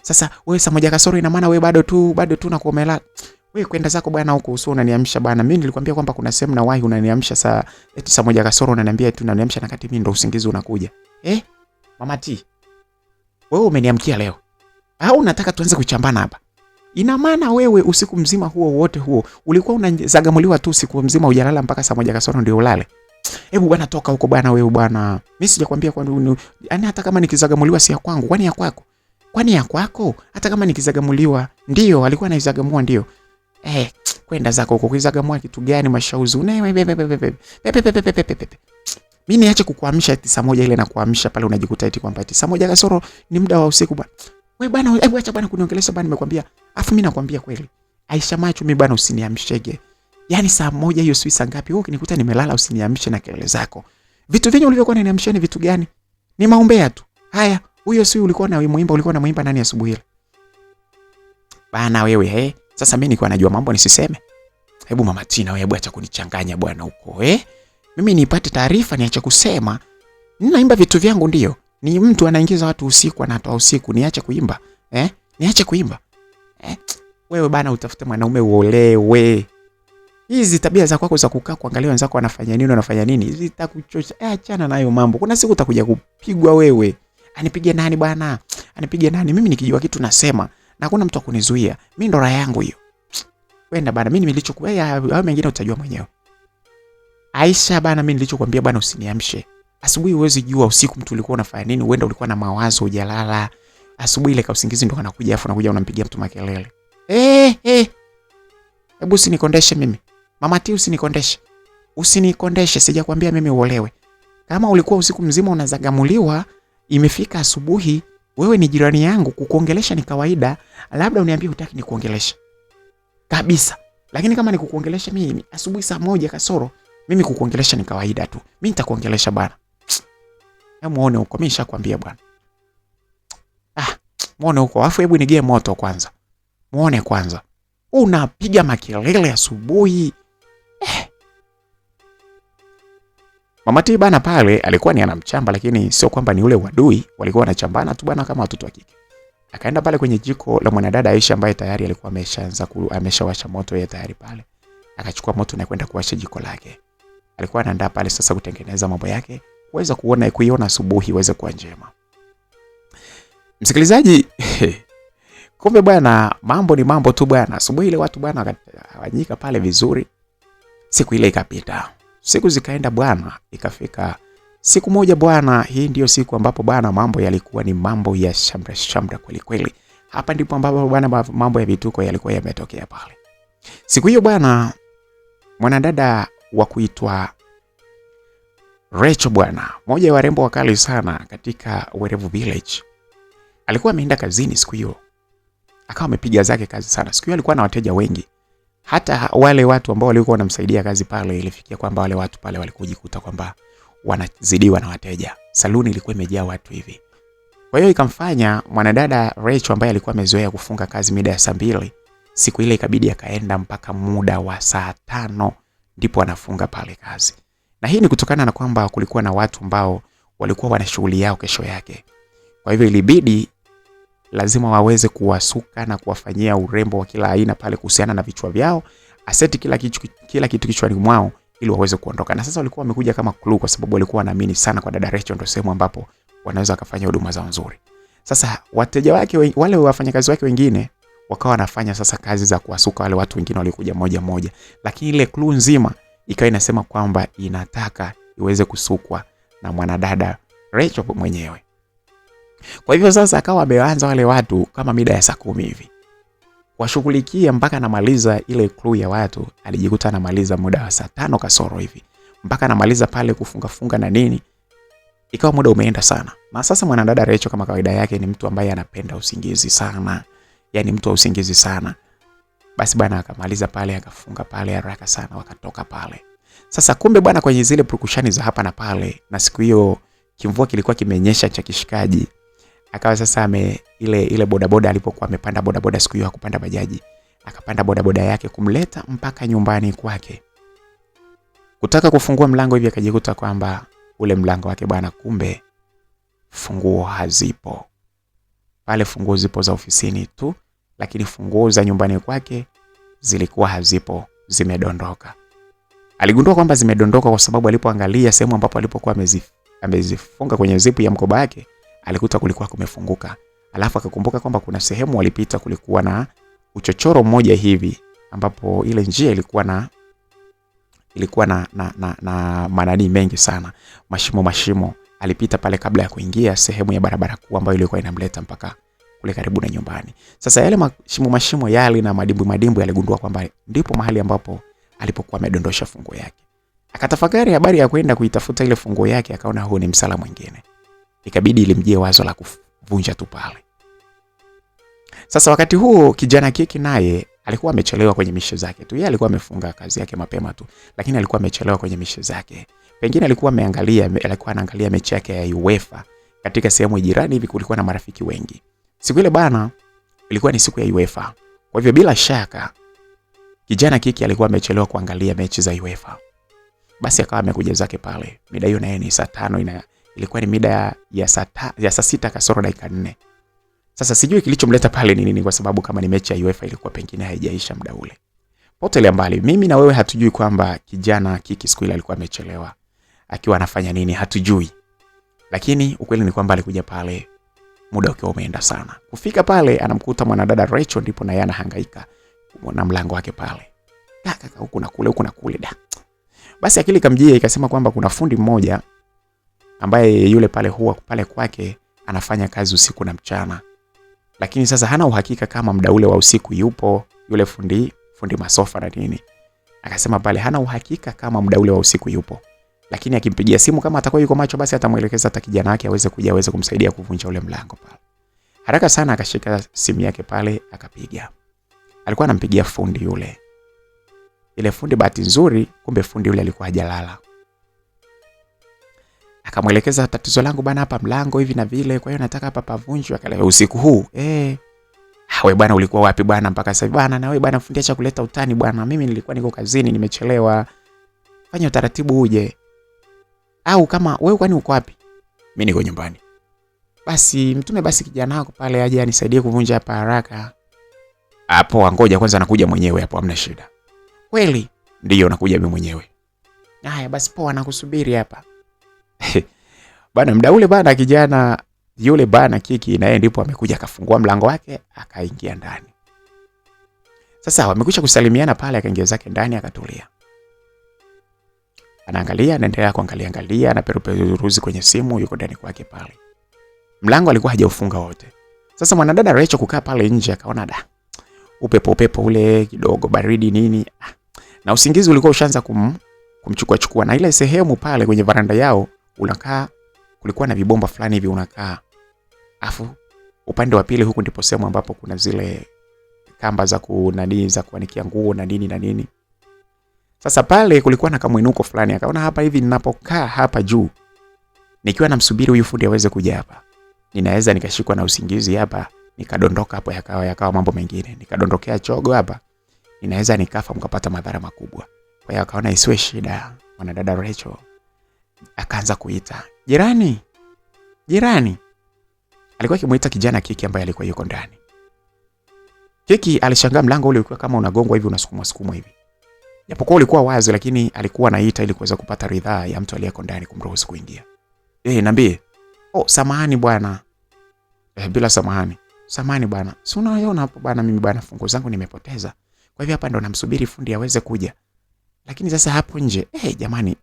Sasa wewe saa moja kasoro ina maana wewe bado tu unakuwa umelala. Wewe kwenda zako bwana huko usio unaniamsha bwana. Mimi nilikwambia kwamba kuna sehemu na wahi unaniamsha saa moja kasoro unaniambia tu unaniamsha na kati mimi ndo usingizi unakuja. Mama T. Wewe umeniamkia leo. Au unataka tuanze kuchambana hapa? Ina maana wewe usiku mzima huo wote huo ulikuwa unazagamuliwa tu usiku mzima hujalala mpaka saa moja kasoro ndio ulale. Hebu bwana toka huko bwana wewe bwana. Mimi sijakwambia kwani yani hata kama nikizagamuliwa si ya kwangu, kwani ya kwako? Kwani ya kwako? Hata kama nikizagamuliwa ndio alikuwa anaizagamua ndio. Kwenda zako huko kuizagamua kitu gani mashauzi? Mimi niache kukuamsha eti saa moja ile na kuamsha pale unajikuta eti kwamba eti saa moja kasoro ni muda wa usiku bwana. Wewe bwana hebu acha bwana kuniongelesha bwana nimekwambia. Afu mimi nakwambia kweli. Aisha macho mimi bwana usiniamshege. Yaani saa moja hiyo sio saa ngapi? Wewe ukinikuta nimelala usiniamshe na kelele zako. Vitu vingi ulivyokuwa unaniamshia ni vitu gani? Ni maombea tu. Haya, huyo sio ulikuwa na ulikuwa unamuimba nani asubuhi ile? Bana wewe sasa mimi nilikuwa najua mambo nisiseme. Hebu Mama Tina wewe hebu acha kunichanganya bwana huko Mimi nipate taarifa niache kusema. Ninaimba vitu vyangu ndio. Ni mtu anaingiza watu usiku anatoa usiku niache kuimba. Niache kuimba. Wewe bana utafute mwanaume uolewe. Hizi tabia za kwako za kukaa kuangalia wenzako wanafanya nini zitakuchosha. Achana nayo mambo. Kuna siku utakuja kupigwa wewe. Anipige nani bwana? Anipige nani? Mimi nikijua kitu nasema na hakuna mtu akunizuia. Mimi ndo raha yangu hiyo. Kwenda bana mimi nilichokuwa au mengine utajua mwenyewe. Aisha bana mimi nilichokuambia bana usiniamshe. Asubuhi huwezi jua usiku mtu ulikuwa unafanya nini, uenda ulikuwa na mawazo hujalala. Asubuhi ile kausingizi ndo anakuja afu anakuja unampigia mtu makelele. Hebu usinikondeshe mimi. Mama T usinikondeshe. Usinikondeshe sijakwambia mimi uolewe. Kama ulikuwa usiku mzima unazagamuliwa, imefika asubuhi, wewe ni jirani yangu kukuongelesha ni kawaida, labda uniambie hutaki nikuongelesha. Kabisa. Lakini kama nikukuongelesha mimi asubuhi saa moja kasoro, mimi kukuongelesha ni kawaida tu. Mimi nitakuongelesha bwana. Muone huko mimi nishakwambia bwana. Muone huko afu hebu nigee moto kwanza. Muone kwanza. Unapiga makelele asubuhi. Mama T bana pale alikuwa ni anamchamba lakini sio kwamba ni ule wadui, walikuwa wanachambana tu bana kama watoto wa kike. Akaenda pale kwenye jiko la mwanadada Aisha ambaye tayari alikuwa ameshawasha moto yeye tayari pale. Akachukua moto na kwenda kuwasha jiko lake. Alikuwa anaandaa pale sasa kutengeneza mambo yake, kuweza kuiona asubuhi iweze kuwa njema. Msikilizaji, kumbe bwana mambo ni mambo tu bwana. Asubuhi ile watu bwana wakawanyika pale vizuri. Siku ile ikapita. Siku zikaenda bwana, ikafika siku moja bwana, hii ndio siku ambapo bwana mambo yalikuwa ni mambo ya shamra kweli kweli. Hapa ndipo ambapo bwana mambo ya vituko yalikuwa yametokea pale. Siku hiyo bwana mwanadada wa kuitwa Rachel bwana, mmoja wa warembo wakali sana katika Werevu Village. Alikuwa ameenda kazini siku hiyo. Akawa amepiga zake kazi sana. Siku hiyo alikuwa na wateja wengi. Hata wale watu ambao walikuwa wanamsaidia kazi pale ilifikia kwamba wale watu pale walikujikuta kwamba wanazidiwa na wateja. Saluni ilikuwa imejaa watu hivi. Kwa hiyo ikamfanya mwanadada Rachel ambaye alikuwa amezoea kufunga kazi mida ya saa 2, siku ile ikabidi akaenda mpaka muda wa saa 5 ndipo anafunga pale kazi. Na hii ni kutokana na kwamba kulikuwa na watu ambao walikuwa wana shughuli yao kesho yake. Kwa hivyo ilibidi lazima waweze kuwasuka na kuwafanyia urembo wa kila aina pale kuhusiana na vichwa vyao, aseti kila kitu kichwani mwao ili waweze kuondoka. Na sasa walikuwa wamekuja kama clue kwa sababu walikuwa wanaamini sana kwa dada Rachel ndio sehemu ambapo wanaweza kufanya huduma zao nzuri. Sasa wateja wake wale wafanyakazi wake wengine wakawa wanafanya sasa kazi za kuwasuka wale watu wengine walikuja moja moja, lakini ile clue nzima ikawa inasema kwamba inataka iweze kusukwa na mwanadada Rachel mwenyewe. Kwa hivyo sasa akawa ameanza wale watu kama mida ya saa 10 hivi. Washughulikia mpaka anamaliza ile clue ya watu, alijikuta anamaliza muda wa saa 5 kasoro hivi. Mpaka anamaliza pale kufunga na nini. Ikawa muda umeenda sana. Na sasa mwanadada Rachel kama kawaida yake ni mtu ambaye anapenda usingizi sana. Yaani mtu wa usingizi sana. Basi bwana akamaliza pale akafunga pale haraka sana wakatoka pale. Sasa kumbe bwana kwenye zile purukushani za hapa na pale, na siku hiyo kimvua kilikuwa kimenyesha cha kishikaji. Akawa sasa ile bodaboda alipokuwa amepanda bodaboda siku hiyo hakupanda bajaji. Akapanda bodaboda yake kumleta mpaka nyumbani kwake. Kutaka kufungua mlango hivi akajikuta kwamba ule mlango wake bwana kumbe funguo hazipo. Pale funguo zipo za ofisini tu, lakini funguo za nyumbani kwake zilikuwa hazipo, zimedondoka. Aligundua kwamba zimedondoka kwa sababu alipoangalia sehemu ambapo alipokuwa amezifunga kwenye zipu ya mkoba wake, alikuta kulikuwa kumefunguka. Alafu akakumbuka kwamba kuna sehemu walipita, kulikuwa na uchochoro mmoja hivi ambapo ile njia ilikuwa na manani mengi sana, mashimo. Alipita pale kabla ya kuingia sehemu ya barabara kuu ambayo ilikuwa inamleta mpaka kule karibu na nyumbani. Sasa yale mashimo yale na madimbu aligundua kwamba ndipo mahali ambapo alipokuwa amedondosha funguo yake. Akatafakari habari ya kwenda kuitafuta ile funguo yake, akaona huu ni msala mwingine. Ikabidi ilimjie wazo la kuvunja tu pale. Sasa wakati huo kijana Kiki naye alikuwa amechelewa kwenye mishe zake tu. Yeye alikuwa amefunga kazi yake mapema tu, lakini alikuwa amechelewa kwenye mishe zake. Pengine alikuwa anaangalia mechi yake ya UEFA katika sehemu jirani hivi, kulikuwa na marafiki wengi. Siku ile bana ilikuwa ni siku ya UEFA. Kwa hivyo bila shaka kijana Kiki alikuwa amechelewa kuangalia mechi za UEFA. Basi akawa amekuja zake pale. Mida hiyo naye ni saa 5, ilikuwa ni mida ya saa 6 kasoro dakika 4. Sasa sijui kilichomleta pale ni nini, kwa sababu kama ni mechi ya UEFA ilikuwa pengine haijaisha muda ule. Potelea mbali, mimi na wewe hatujui kwamba kijana Kiki siku ile alikuwa amechelewa. Akiwa anafanya nini hatujui. Lakini ukweli ni kwamba alikuja pale muda ukiwa umeenda sana. Kufika pale anamkuta mwanadada Rachel, ndipo na yeye anahangaika na mlango wake pale. Kaka huku na kule da. Basi akili kamjia ikasema kwamba kuna fundi mmoja ambaye yule pale huwa pale kwake anafanya kazi usiku na mchana. Lakini sasa hana uhakika kama muda ule wa usiku yupo yule fundi masofa na nini. Akasema pale hana uhakika kama muda ule wa usiku yupo. Lakini akimpigia simu kama atakuwa yuko macho, basi atamuelekeza hata kijana wake aweze kumsaidia kuvunja ule mlango pale. Haraka sana akashika simu yake pale akapiga. Alikuwa anampigia fundi yule. Ile fundi bahati nzuri, kumbe fundi yule alikuwa hajalala. Akamuelekeza tatizo langu bana, hapa mlango hivi na vile, kwa hiyo nataka hapa pavunjwe. Akale usiku huu. Wewe bwana ulikuwa wapi bwana mpaka sasa bwana? Na wewe bwana fundi acha kuleta utani bwana. Mimi nilikuwa niko kazini nimechelewa. Fanya utaratibu uje. Au kama wewe kwani uko wapi? Mimi niko nyumbani. Basi mtume basi kijana wako pale aje anisaidie kuvunja hapa haraka. Hapo ngoja kwanza nakuja mwenyewe hapo, hamna shida. Kweli? Ndio nakuja mimi mwenyewe. Haya basi poa, nakusubiri hapa. Bana muda ule bana kijana yule bana Kiki na yeye ndipo amekuja akafungua mlango wake akaingia ndani. Sasa wamekwisha kusalimiana pale, akaingia zake ndani akatulia. Anaendelea kuangalia na peruzi kwenye simu, yuko ndani kwake pale. Mlango alikuwa hajaufunga wote. Sasa mwanadada Rachel kukaa pale nje akaona upepo ule kidogo baridi nini. Na usingizi ulikuwa ushaanza kumchukua na ile sehemu pale kwenye varanda yao unakaa kulikuwa na vibomba fulani hivi unakaa. Afu upande wa pili huku ndipo sehemu ambapo kuna zile kamba za kuanikia nguo na nini. Sasa pale kulikuwa na kamwinuko fulani, akaona hapa hivi ninapokaa hapa juu nikiwa namsubiri huyu fundi aweze kuja hapa, ninaweza nikashikwa na usingizi hapa, nikadondoka hapo yakawa mambo mengine, nikadondokea chogo hapa, ninaweza nikafa mkapata madhara makubwa. Kwa hiyo akaona isiwe shida. Mwanadada Rachel akaanza kuita, "Jirani. Jirani." Alikuwa akimuita kijana Kiki ambaye alikuwa yuko ndani. Kiki alishangaa mlango ule ulikuwa kama unagongwa hivi, unasukumwa hivi. Japokuwa ulikuwa wazi, lakini alikuwa anaita ili kuweza kupata ridhaa ya mtu aliyeko ndani kumruhusu kuingia. Niambie. Samahani bwana. Bila samahani. Samahani bwana. Si unaona hapo bwana, mimi bwana funguo zangu nimepoteza. Kwa hivyo hapa ndo namsubiri fundi aweze kuja. Lakini sasa hapo nje, jamani,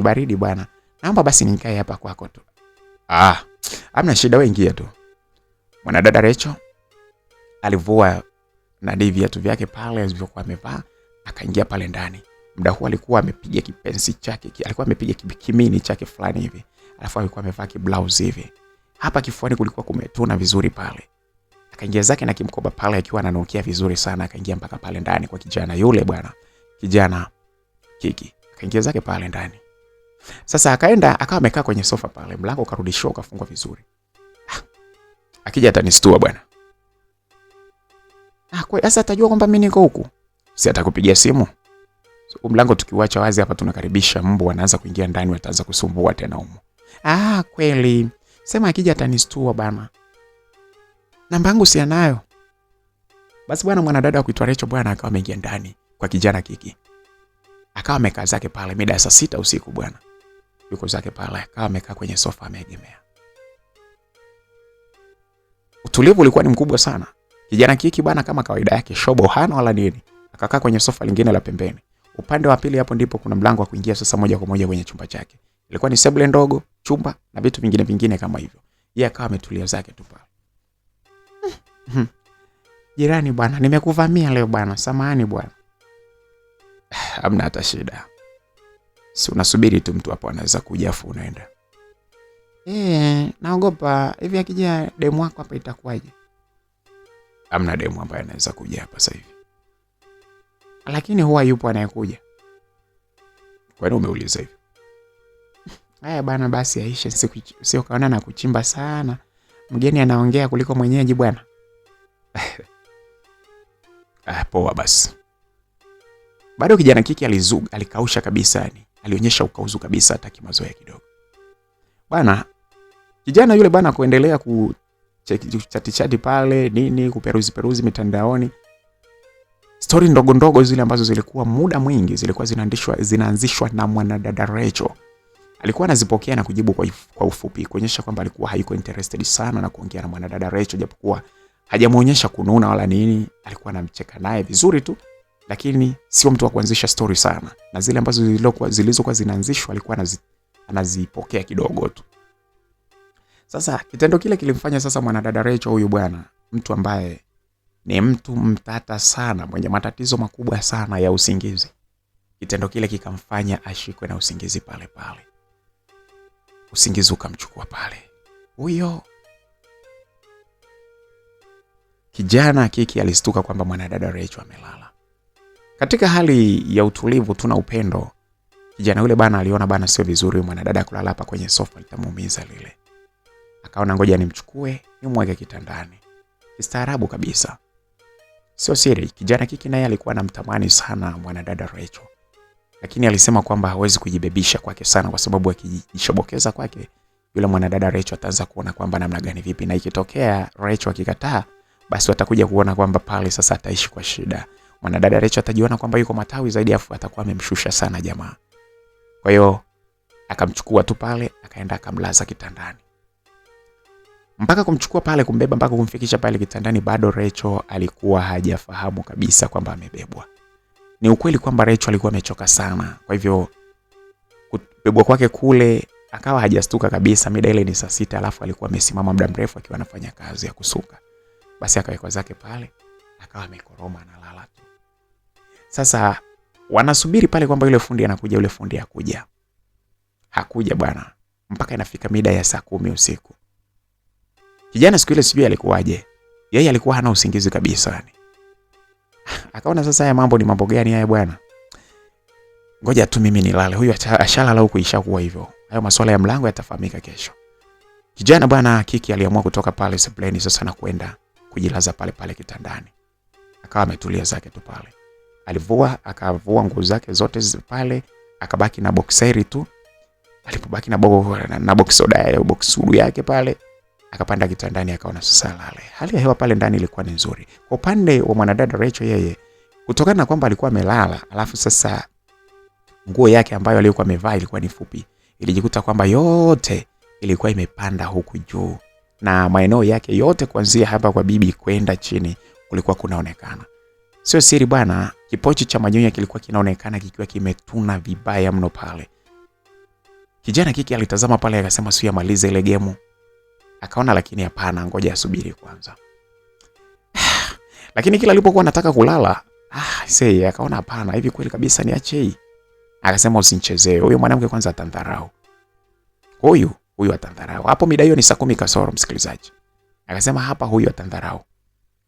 baridi bwana. Naomba basi nikae hapa kwako tu. Hamna shida, wewe ingia tu. Mwanadada Rachel alivua na viatu vyake pale alivyokuwa amevaa, akaingia pale ndani. Muda huo alikuwa amepiga kipensi chake, alikuwa amepiga kimini chake fulani hivi. Alafu alikuwa amevaa blouse hivi. Hapa kifuani kulikuwa kumetuna vizuri pale. Akaingia zake na kimkoba pale akiwa ananukia vizuri sana, akaingia mpaka pale ndani kwa kijana yule bwana. Kijana Kiki akaingia zake pale ndani. Sasa akaenda akawa amekaa kwenye sofa pale, mlango ukarudishwa ukafungwa vizuri. Akija atanistua bwana. Kwa sasa atajua kwamba mimi niko huku. Si atakupigia simu. So, mlango tukiuacha wazi hapa tunakaribisha mbu wanaanza kuingia ndani, wataanza kusumbua tena humo. Kweli. Sema akija atanistua bana. Namba yangu si anayo. Basi bwana mwanadada wa kuitwa Rachel bwana akawa ameingia ndani kwa kijana Kiki. Akawa amekaa zake pale mida ya saa 6 usiku bwana. Yuko zake pale, akawa amekaa kwenye sofa ameegemea. Utulivu ulikuwa ni mkubwa sana. Kijana Kiki bwana kama kawaida yake shobo hana wala nini. Akakaa kwenye sofa lingine la pembeni. Upande wa pili hapo ndipo kuna mlango wa kuingia sasa moja kwa moja kwenye chumba chake. Ilikuwa ni sebule ndogo, chumba na vitu vingine kama hivyo. Yeye akawa ametulia zake tu pale. Jirani bwana, nimekuvamia leo bwana, samahani bwana. Hamna hata shida. Si unasubiri tu mtu hapo anaweza kuja afu unaenda. Naogopa hivi akija demu wako hapa itakuwaje? Hamna demu ambaye anaweza kuja hapa sasa hivi. Lakini huwa yupo anayekuja. Kwa nini umeuliza hivi? Haya bana basi aisha, sio kaona na kuchimba sana. Mgeni anaongea kuliko mwenyeji bwana. Poa basi. Bado kijana Kiki alikausha kabisa yani. Alionyesha ukauzu kabisa hata kimazoea kidogo. Bwana, kijana yule bwana kuendelea kuchati pale nini, kuperuzi mitandaoni. Story ndogo zile ambazo zilikuwa muda mwingi zilikuwa zinaanzishwa na mwanadada Rachel. Alikuwa anazipokea na kujibu kwa ufupi, kuonyesha kwamba alikuwa hayuko interested sana na kuongea na mwanadada Rachel, japokuwa hajamuonyesha kununa wala nini, alikuwa anamcheka naye vizuri tu, lakini sio mtu wa kuanzisha story sana. Na zile ambazo zilizokuwa zinaanzishwa alikuwa anazipokea kidogo tu. Sasa kitendo kile kilimfanya sasa mwanadada Rachel huyu bwana, mtu ambaye ni mtu mtata sana, mwenye matatizo makubwa sana ya usingizi. Kitendo kile kikamfanya ashikwe na usingizi pale. Usingizi ukamchukua pale. Huyo kijana Kiki alistuka kwamba mwanadada Rachel amelala. Katika hali ya utulivu tu na upendo, kijana yule bana aliona bana sio vizuri mwanadada kulala hapa kwenye sofa, litamuumiza lile. Akaona ngoja nimchukue, nimweke kitandani. Kistaarabu kabisa. Sio siri, kijana Kiki naye alikuwa anamtamani sana mwanadada Rachel. Lakini alisema kwamba hawezi kujibebisha kwake sana kwa sababu akijishobokeza kwake yule mwanadada Rachel ataanza kuona kwamba namna gani vipi, na ikitokea Rachel akikataa basi watakuja kuona kwamba pale sasa ataishi kwa shida. Mwanadada Rachel atajiona kwamba yuko matawi zaidi, afu atakuwa amemshusha sana jamaa. Kwa hiyo akamchukua tu pale, akaenda akamlaza kitandani. Mpaka kumchukua pale, kumbeba mpaka kumfikisha pale kitandani, bado Rachel alikuwa hajafahamu kabisa kwamba amebebwa. Ni ukweli kwamba Rachel alikuwa amechoka sana. Kwa hivyo kubebwa kwake kule akawa hajastuka kabisa. Mida ile ni saa 6, alafu alikuwa amesimama muda mrefu akiwa anafanya kazi ya kusuka. Basi akawekwa zake pale, akawa amekoroma analala tu. Sasa wanasubiri pale kwamba yule fundi anakuja, yule fundi hakuja. Hakuja bwana. Mpaka inafika mida ya saa 10 usiku. Kijana siku ile sijui alikuwaje. Yeye alikuwa hana usingizi kabisa yani. Akaona sasa haya mambo ni mambo gani haya bwana? Ngoja tu mimi nilale. Huyu ashalala huko, ishakuwa hivyo. Hayo masuala ya mlango yatafahamika kesho. Kijana bwana Kiki aliamua kutoka pale sebuleni sasa na kwenda kujilaza pale kitandani. Akawa ametulia zake tu pale. Akavua nguo zake zote pale, akabaki na boxeri tu. Alipobaki na boxsudu yake pale, akapanda kitandani akaona sasa lale. Hali ya hewa pale ndani ilikuwa ni nzuri. Kwa upande wa mwanadada Rachel, yeye kutokana na kwamba alikuwa amelala, alafu sasa nguo yake ambayo alikuwa amevaa ilikuwa ni fupi, ilijikuta kwamba yote ilikuwa imepanda huku juu, na maeneo yake yote kuanzia hapa kwa bibi kwenda chini kulikuwa kunaonekana. Sio siri bwana, kipochi cha manyoya kilikuwa kinaonekana kikiwa kimetuna vibaya mno pale. Kijana Kiki alitazama pale akasema sio amalize ile game. Akaona lakini hapana, ngoja asubiri kwanza. Lakini kila alipokuwa anataka kulala, akaona hapana, hivi kweli kabisa niache hii. Akasema usinichezee, huyo mwanamke kwanza atandharau. Huyu atandharau. Hapo mida hiyo ni saa 10 kasoro msikilizaji. Akasema hapa huyu atandharau.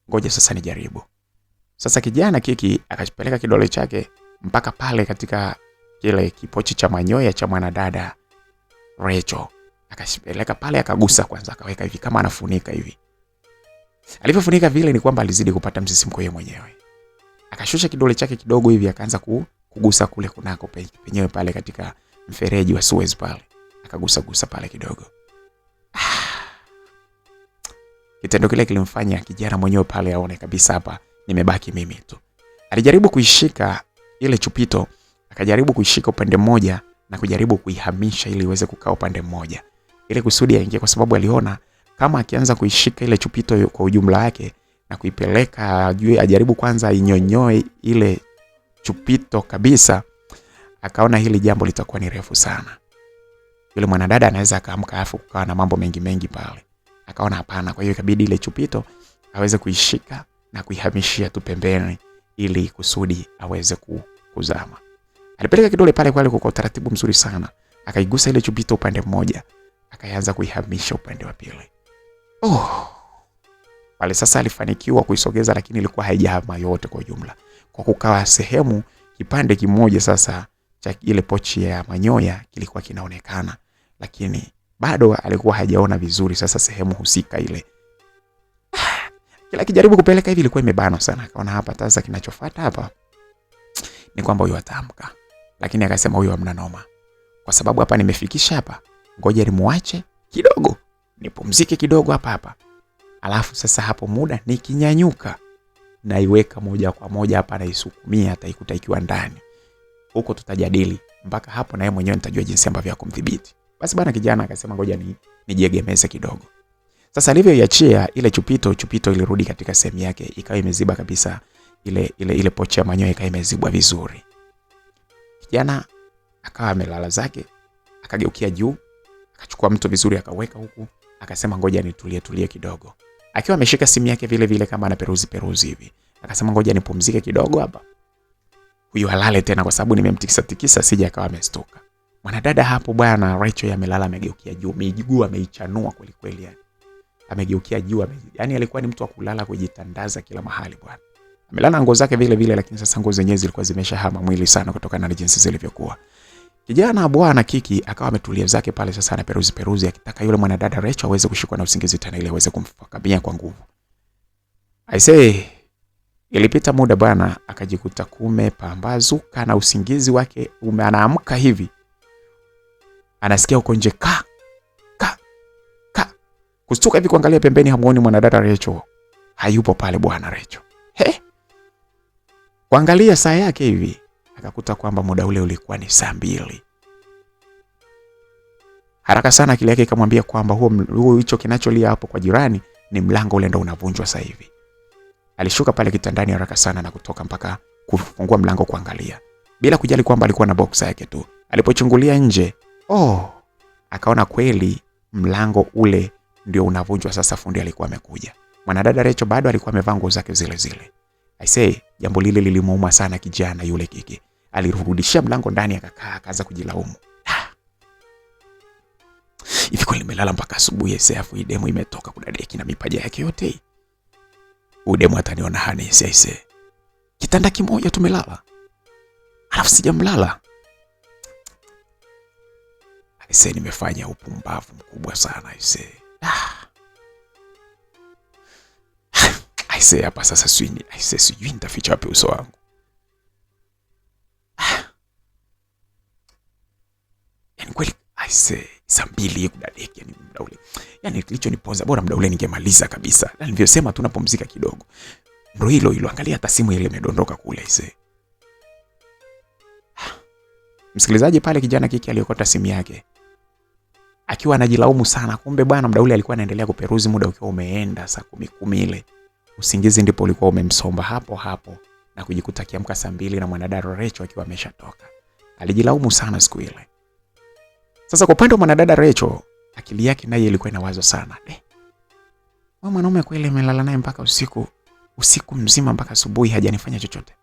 Ngoja sasa nijaribu. Sasa kijana Kiki akapeleka kidole chake mpaka pale katika kile kipochi cha manyoya cha mwanadada Rachel. Akashipeleka pale akagusa kwanza, akaweka hivi kama anafunika hivi. Alipofunika vile ni kwamba alizidi kupata msisimko yeye mwenyewe. Akashusha kidole chake kidogo hivi akaanza kugusa kule kunako penyewe pale katika mfereji wa Suez pale. Akagusa pale kidogo. Kitendo kile kilimfanya kijana mwenyewe pale aone kabisa hapa nimebaki mimi tu. Alijaribu kuishika ile chupito, akajaribu kuishika upande mmoja na kujaribu kuihamisha ili iweze kukaa upande mmoja, ili kusudi aingie, kwa sababu aliona kama akianza kuishika ile chupito kwa ujumla wake na kuipeleka juu, ajaribu kwanza inyonyoe ile chupito kabisa, akaona hili jambo litakuwa ni refu sana. Yule mwanadada anaweza akaamka afu kukawa na mambo mengi pale. Akaona hapana, kwa hiyo ikabidi ile chupito aweze kuishika na kuihamishia tu pembeni ili kusudi aweze kuzama. Alipeleka kidole pale kwa utaratibu mzuri sana, akaigusa ile chupito upande mmoja, akaanza kuihamisha upande wa pili. Pale sasa alifanikiwa kuisogeza, lakini ilikuwa haijahama yote kwa ujumla. Kwa kukawa sehemu kipande kimoja sasa cha ile pochi ya manyoya kilikuwa kinaonekana, lakini bado alikuwa hajaona vizuri sasa sehemu husika ile. Kila kijaribu kupeleka hivi ilikuwa imebana sana. Akaona hapa sasa kinachofuata hapa ni kwamba huyu atamka. Lakini akasema huyu hamna noma, kwa sababu hapa nimefikisha hapa, ngoja nimuache kidogo, nipumzike kidogo hapa. Alafu sasa hapo muda nikinyanyuka na iweka moja kwa moja hapa na isukumia, ataikuta ikiwa ndani. Huko tutajadili mpaka hapo na yeye mwenyewe nitajua jinsi ambavyo ya kumdhibiti. Basi bana kijana akasema ngoja nijiegemeze kidogo. Sasa alivyoiachia ile chupito ilirudi katika sehemu yake, ikawa imeziba kabisa ile pochi ya manyoya, ikawa imezibwa vizuri. Kijana akawa amelala zake, akageukia juu, akachukua mto vizuri akaweka huku, akasema ngoja nitulie kidogo. Akiwa ameshika simu yake vile kama ana peruzi hivi. Akasema ngoja nipumzike kidogo hapa. Huyu halale tena kwa sababu nimemtikisa sije akawa amestuka. Mwanadada hapo bwana Rachel amelala amegeukia juu, miguu ameichanua kweli yani. Amegeukia juu, yani alikuwa ni mtu wa kulala kujitandaza kila mahali bwana. Amelala nguo zake vile lakini sasa nguo zenyewe zilikuwa zimeshahama mwili sana kutokana na jinsi zilivyokuwa. Kijana bwana Kiki akawa ametulia zake pale sasa na peruzi akitaka yule mwanadada Rachel aweze kushikwa na usingizi tena ili aweze kumfakabia kwa nguvu. I say ilipita muda bwana, akajikuta kumepambazuka na usingizi wake anaamka hivi. Anasikia uko nje ka. Kustuka hivi kuangalia pembeni, hamuoni mwanadada Rachel. Hayupo pale bwana Rachel. Kuangalia saa yake hivi, akakuta kwamba muda ule ulikuwa ni saa 2. Haraka sana akili yake ikamwambia kwamba huo hicho kinacholia hapo kwa jirani ni mlango ule ndio unavunjwa sasa hivi. Alishuka pale kitandani haraka sana na kutoka mpaka kufungua mlango kuangalia, bila kujali kwamba alikuwa na boxer yake tu. Alipochungulia nje, akaona kweli mlango ule ndio unavunjwa sasa, fundi alikuwa amekuja. Mwanadada Rachel bado alikuwa amevaa nguo zake zile. I say jambo lile lilimuuma sana kijana yule Kiki. Alirudishia mlango ndani akaanza kujilaumu. Hivi kwa nimelala mpaka asubuhi afu demo imetoka kudadeki na mipaja yake yote. Udemo ataniona hani sasa. Kitanda kimoja tumelala. Alafu sijamlala. Aise nimefanya upumbavu mkubwa sana aise. Aise hapa sasa sijui nitaficha wapi uso wangu. Yaani kweli aise saa 2 kudadeki yani muda ule. Yaani kilichoniponza bora muda ule ningemaliza kabisa. Na nilivyosema tunapumzika kidogo. Ndio hilo angalia hata simu ile imedondoka kule aise. Msikilizaji pale kijana Kiki aliyokota simu yake akiwa anajilaumu sana, kumbe bwana muda ule alikuwa anaendelea kuperuzi, muda ukiwa umeenda saa 10 ile. Usingizi ndipo ulikuwa umemsomba hapo na kujikuta kiamka saa 2 na mwanadada Rachel akiwa ameshatoka. Alijilaumu sana siku ile. Sasa kwa upande wa mwanadada Rachel, akili yake naye ilikuwa inawaza sana. Wewe mwanaume kweli amelala naye mpaka usiku mzima mpaka asubuhi hajanifanya chochote.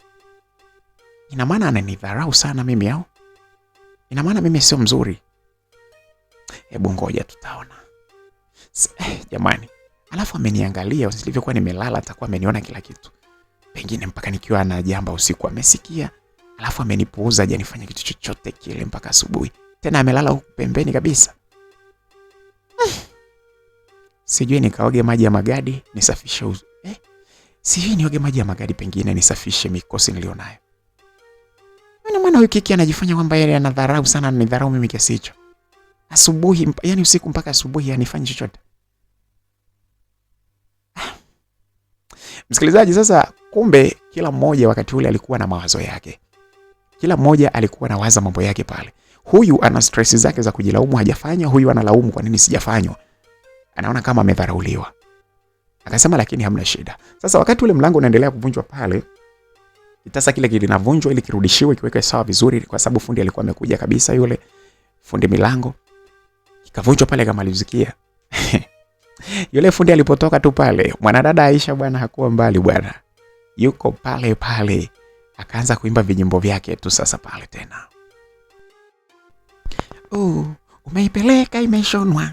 Ina maana ananidharau sana mimi au? Ina maana mimi sio mzuri? Hebu ngoja tutaona. Jamani. Alafu ameniangalia usilivyokuwa nimelala, atakuwa ameniona kila kitu. Pengine mpaka nikiwa na jamba usiku amesikia. Alafu amenipuuza hajanifanya kitu chochote kile mpaka asubuhi. Tena amelala huko pembeni kabisa. Sijui nikaoge maji ya magadi nisafishe sijui nioge maji ya magadi pengine nisafishe mikosi nilionayo. Maana huyu Kiki anajifanya kwamba yeye anadharau sana, anidharau mimi kiasi hicho. Asubuhi yani usiku mpaka asubuhi anifanya chochote. Msikilizaji, sasa kumbe kila mmoja wakati ule alikuwa na mawazo yake. Kila mmoja alikuwa anawaza mambo yake pale. Huyu ana stress zake za kujilaumu hajafanya, huyu analaumu kwa nini sijafanywa. Anaona kama amedharauliwa. Akasema lakini hamna shida. Sasa wakati ule mlango unaendelea kuvunjwa pale, kitasa kile kilinavunjwa ili kirudishiwe kiweke sawa vizuri kwa sababu fundi alikuwa amekuja kabisa yule fundi milango. Kikavunjwa pale kamalizikia. Yule fundi alipotoka tu pale, mwanadada Aisha bwana hakuwa mbali bwana. Yuko pale pale. Akaanza kuimba vijimbo vyake tu sasa pale tena. Umeipeleka imeshonwa.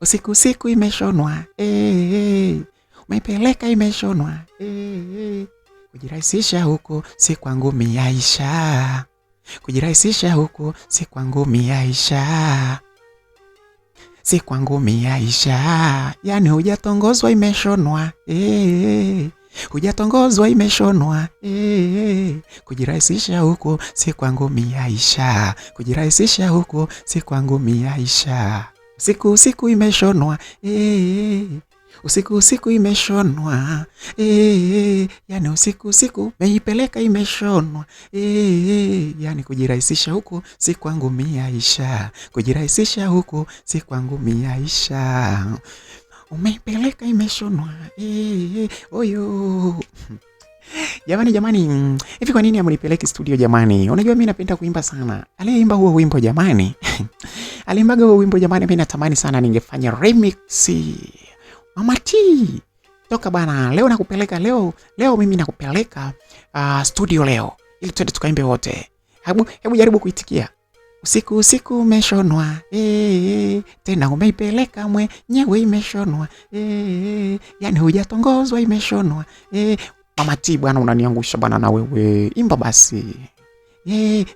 Usiku usiku imeshonwa. Umeipeleka imeshonwa. Kujirahisisha huko si kwangu mimi Aisha. Kujirahisisha huko si kwangu mimi Aisha. Si kwangu mimi Aisha. Yani hujatongozwa imeshonwa. Hujatongozwa imeshonwa. Kujirahisisha huko si kwangu mimi Aisha. Kujirahisisha huko si kwangu mimi Aisha. Usiku usiku imeshonwa. Usiku usiku imeshonwa. Yani usiku usiku meipeleka imeshonwa. Yani kujirahisisha huko si kwangu mimi Aisha. Kujirahisisha huko si kwangu mimi Aisha. Umeipeleka imeshonwa. Oyo. Jamani, hivi kwa nini amnipeleki studio jamani? Unajua mimi napenda kuimba sana. Aliyeimba huo wimbo jamani. Aliimbaga huo wimbo jamani, mimi natamani sana ningefanya remix. Mama T. Toka bana, leo nakupeleka leo mimi nakupeleka studio leo. Ili twende tukaimbe wote. Hebu jaribu kuitikia. Usiku usiku umeshonwa. Tena umeipeleka mwenyewe imeshonwa. Yani hujatongozwa imeshonwa. Mama T bwana unaniangusha bwana na wewe. Imba basi.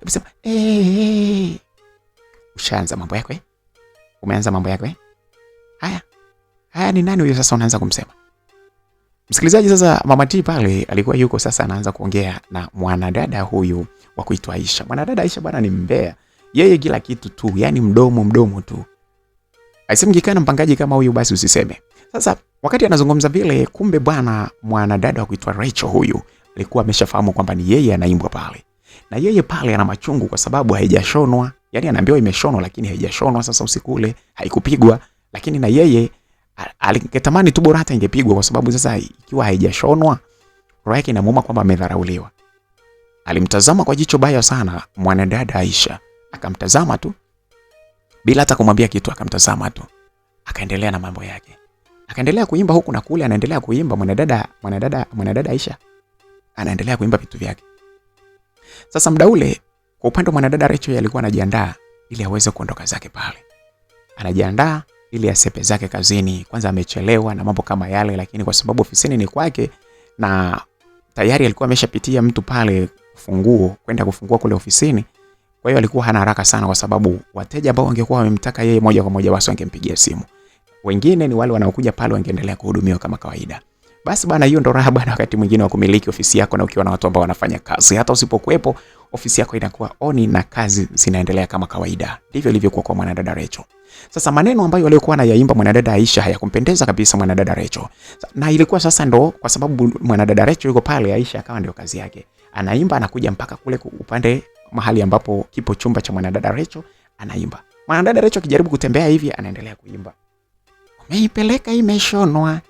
Bisema ushaanza mambo yako Umeanza mambo yako Haya ni nani huyo sasa unaanza kumsema? Msikilizaji, sasa Mama T pale alikuwa yuko sasa anaanza kuongea na mwanadada huyu wa kuitwa Aisha. Mwanadada Aisha bwana ni mbea. Yeye kila kitu tu, yani mdomo tu. Aisemgikana mpangaji kama huyu basi usiseme. Sasa wakati anazungumza vile, kumbe bwana mwanadada wa kuitwa Rachel huyu alikuwa ameshafahamu kwamba ni yeye anaimbwa pale. Na yeye pale ana machungu kwa sababu haijashonwa. Yani anaambiwa imeshonwa lakini haijashonwa. Sasa usiku ule haikupigwa, lakini na yeye alingetamani tu bora hata ingepigwa kwa sababu sasa ikiwa haijashonwa roho yake inamuuma kwamba amedharauliwa. Alimtazama kwa jicho baya sana mwanadada Aisha. Akamtazama tu bila hata kumwambia kitu, akamtazama tu. Akaendelea na mambo yake. Akaendelea kuimba huku na kule, anaendelea kuimba mwanadada Aisha. Anaendelea kuimba vitu vyake. Sasa muda ule kwa upande wa mwanadada Rachel alikuwa anajiandaa ili aweze kuondoka zake pale. Anajiandaa ili asepe zake kazini. Kwanza amechelewa na mambo kama yale, lakini kwa sababu ofisini ni kwake na tayari alikuwa ameshapitia mtu pale kwenda kufungua kule ofisini. Kwa hiyo alikuwa hana haraka sana kwa sababu wateja ambao wangekuwa wamemtaka yeye moja kwa moja basi wangempigia simu. Wengine ni wale wanaokuja pale wangeendelea kuhudumiwa kama kawaida. Basi bana, hiyo ndo raha bana wakati mwingine wa kumiliki ofisi yako na ukiwa na watu ambao wanafanya kazi. Hata usipokuepo ofisi yako inakuwa oni na kazi zinaendelea kama kawaida. Ndivyo ilivyokuwa kwa mwanadada Rachel. Sasa maneno ambayo alikuwa anayaimba mwanadada Aisha hayakumpendeza kabisa mwanadada Rachel. Na ilikuwa sasa ndo kwa sababu mwanadada Rachel yuko pale, Aisha akawa ndio kazi yake. Anaimba, anakuja mpaka kule upande mahali ambapo kipo chumba cha mwanadada Rachel, anaimba. Mwanadada Rachel akijaribu kutembea hivi anaendelea kuimba. Umeipeleka imeshonwa.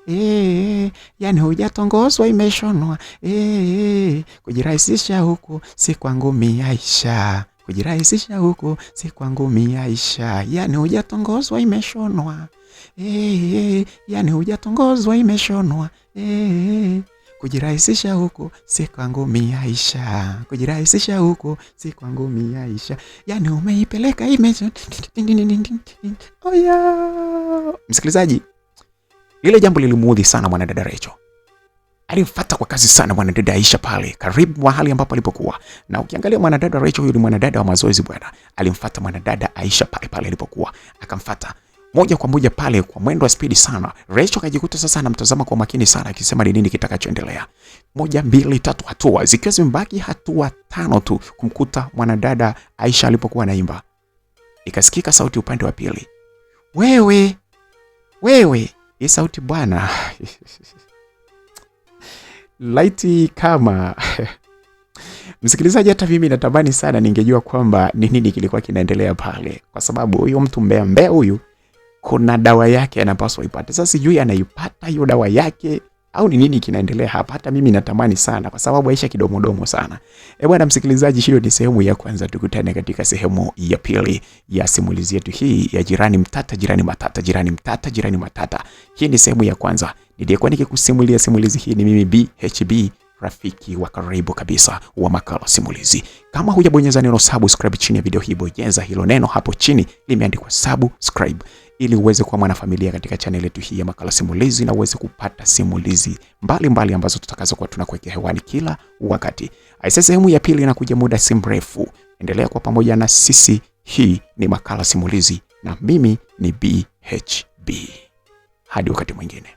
Yani hujatongozwa imeshonwa. Kujirahisisha huko si kwangu mimi Aisha. Kujirahisisha huko si kwangu mimi Aisha. Yani hujatongozwa imeshonwa. Yani hujatongozwa imeshonwa. Kujirahisisha huko si kwangu mimi Aisha. Kujirahisisha huko si kwangu mimi Aisha. Yani umeipeleka imeshonwa. Msikilizaji, lile jambo lilimuudhi sana mwanadada Rachel. Alimfuata kwa kazi sana mwanadada Aisha pale karibu mahali ambapo alipokuwa. Na ukiangalia mwanadada Rachel huyu ni mwanadada wa mazoezi bwana. Alimfuata mwanadada Aisha pale alipokuwa. Akamfuata moja kwa moja pale kwa mwendo wa spidi sana. Rachel akajikuta sasa anamtazama kwa makini sana akisema ni nini kitakachoendelea. 1, 2, 3 hatua. Zikiwa zimebaki hatua 5 tu kumkuta mwanadada Aisha alipokuwa anaimba. Ikasikika sauti upande wa pili. Wewe, hii sauti bwana. laiti kama msikilizaji, hata mimi natamani sana ningejua kwamba ni nini kilikuwa kinaendelea pale, kwa sababu huyo mtu mbea huyu kuna dawa yake anapaswa ipate. Sasa sijui anaipata hiyo dawa yake au ni nini kinaendelea hapa. Hata mimi natamani sana, kwa sababu Aisha kidomodomo sana. Bwana msikilizaji, hiyo ni sehemu ya kwanza. Tukutane katika sehemu ya pili ya simulizi yetu hii ya jirani mtata, jirani matata, jirani mtata, jirani matata. Hii ni sehemu ya kwanza. Nilikuwa nikikusimulia simulizi hii ni mimi BHB, rafiki wa karibu kabisa wa Makala Simulizi. Kama hujabonyeza neno subscribe chini ya video hii, bonyeza hilo neno hapo chini limeandikwa subscribe, ili uweze kuwa mwanafamilia katika channel yetu hii ya Makala Simulizi na uweze kupata simulizi mbalimbali ambazo tutakazokuwa tunakuwekea hewani kila wakati. Aisa, sehemu ya pili inakuja muda si mrefu. Endelea kwa pamoja na sisi. Hii ni Makala Simulizi na mimi ni BHB. Hadi wakati mwingine.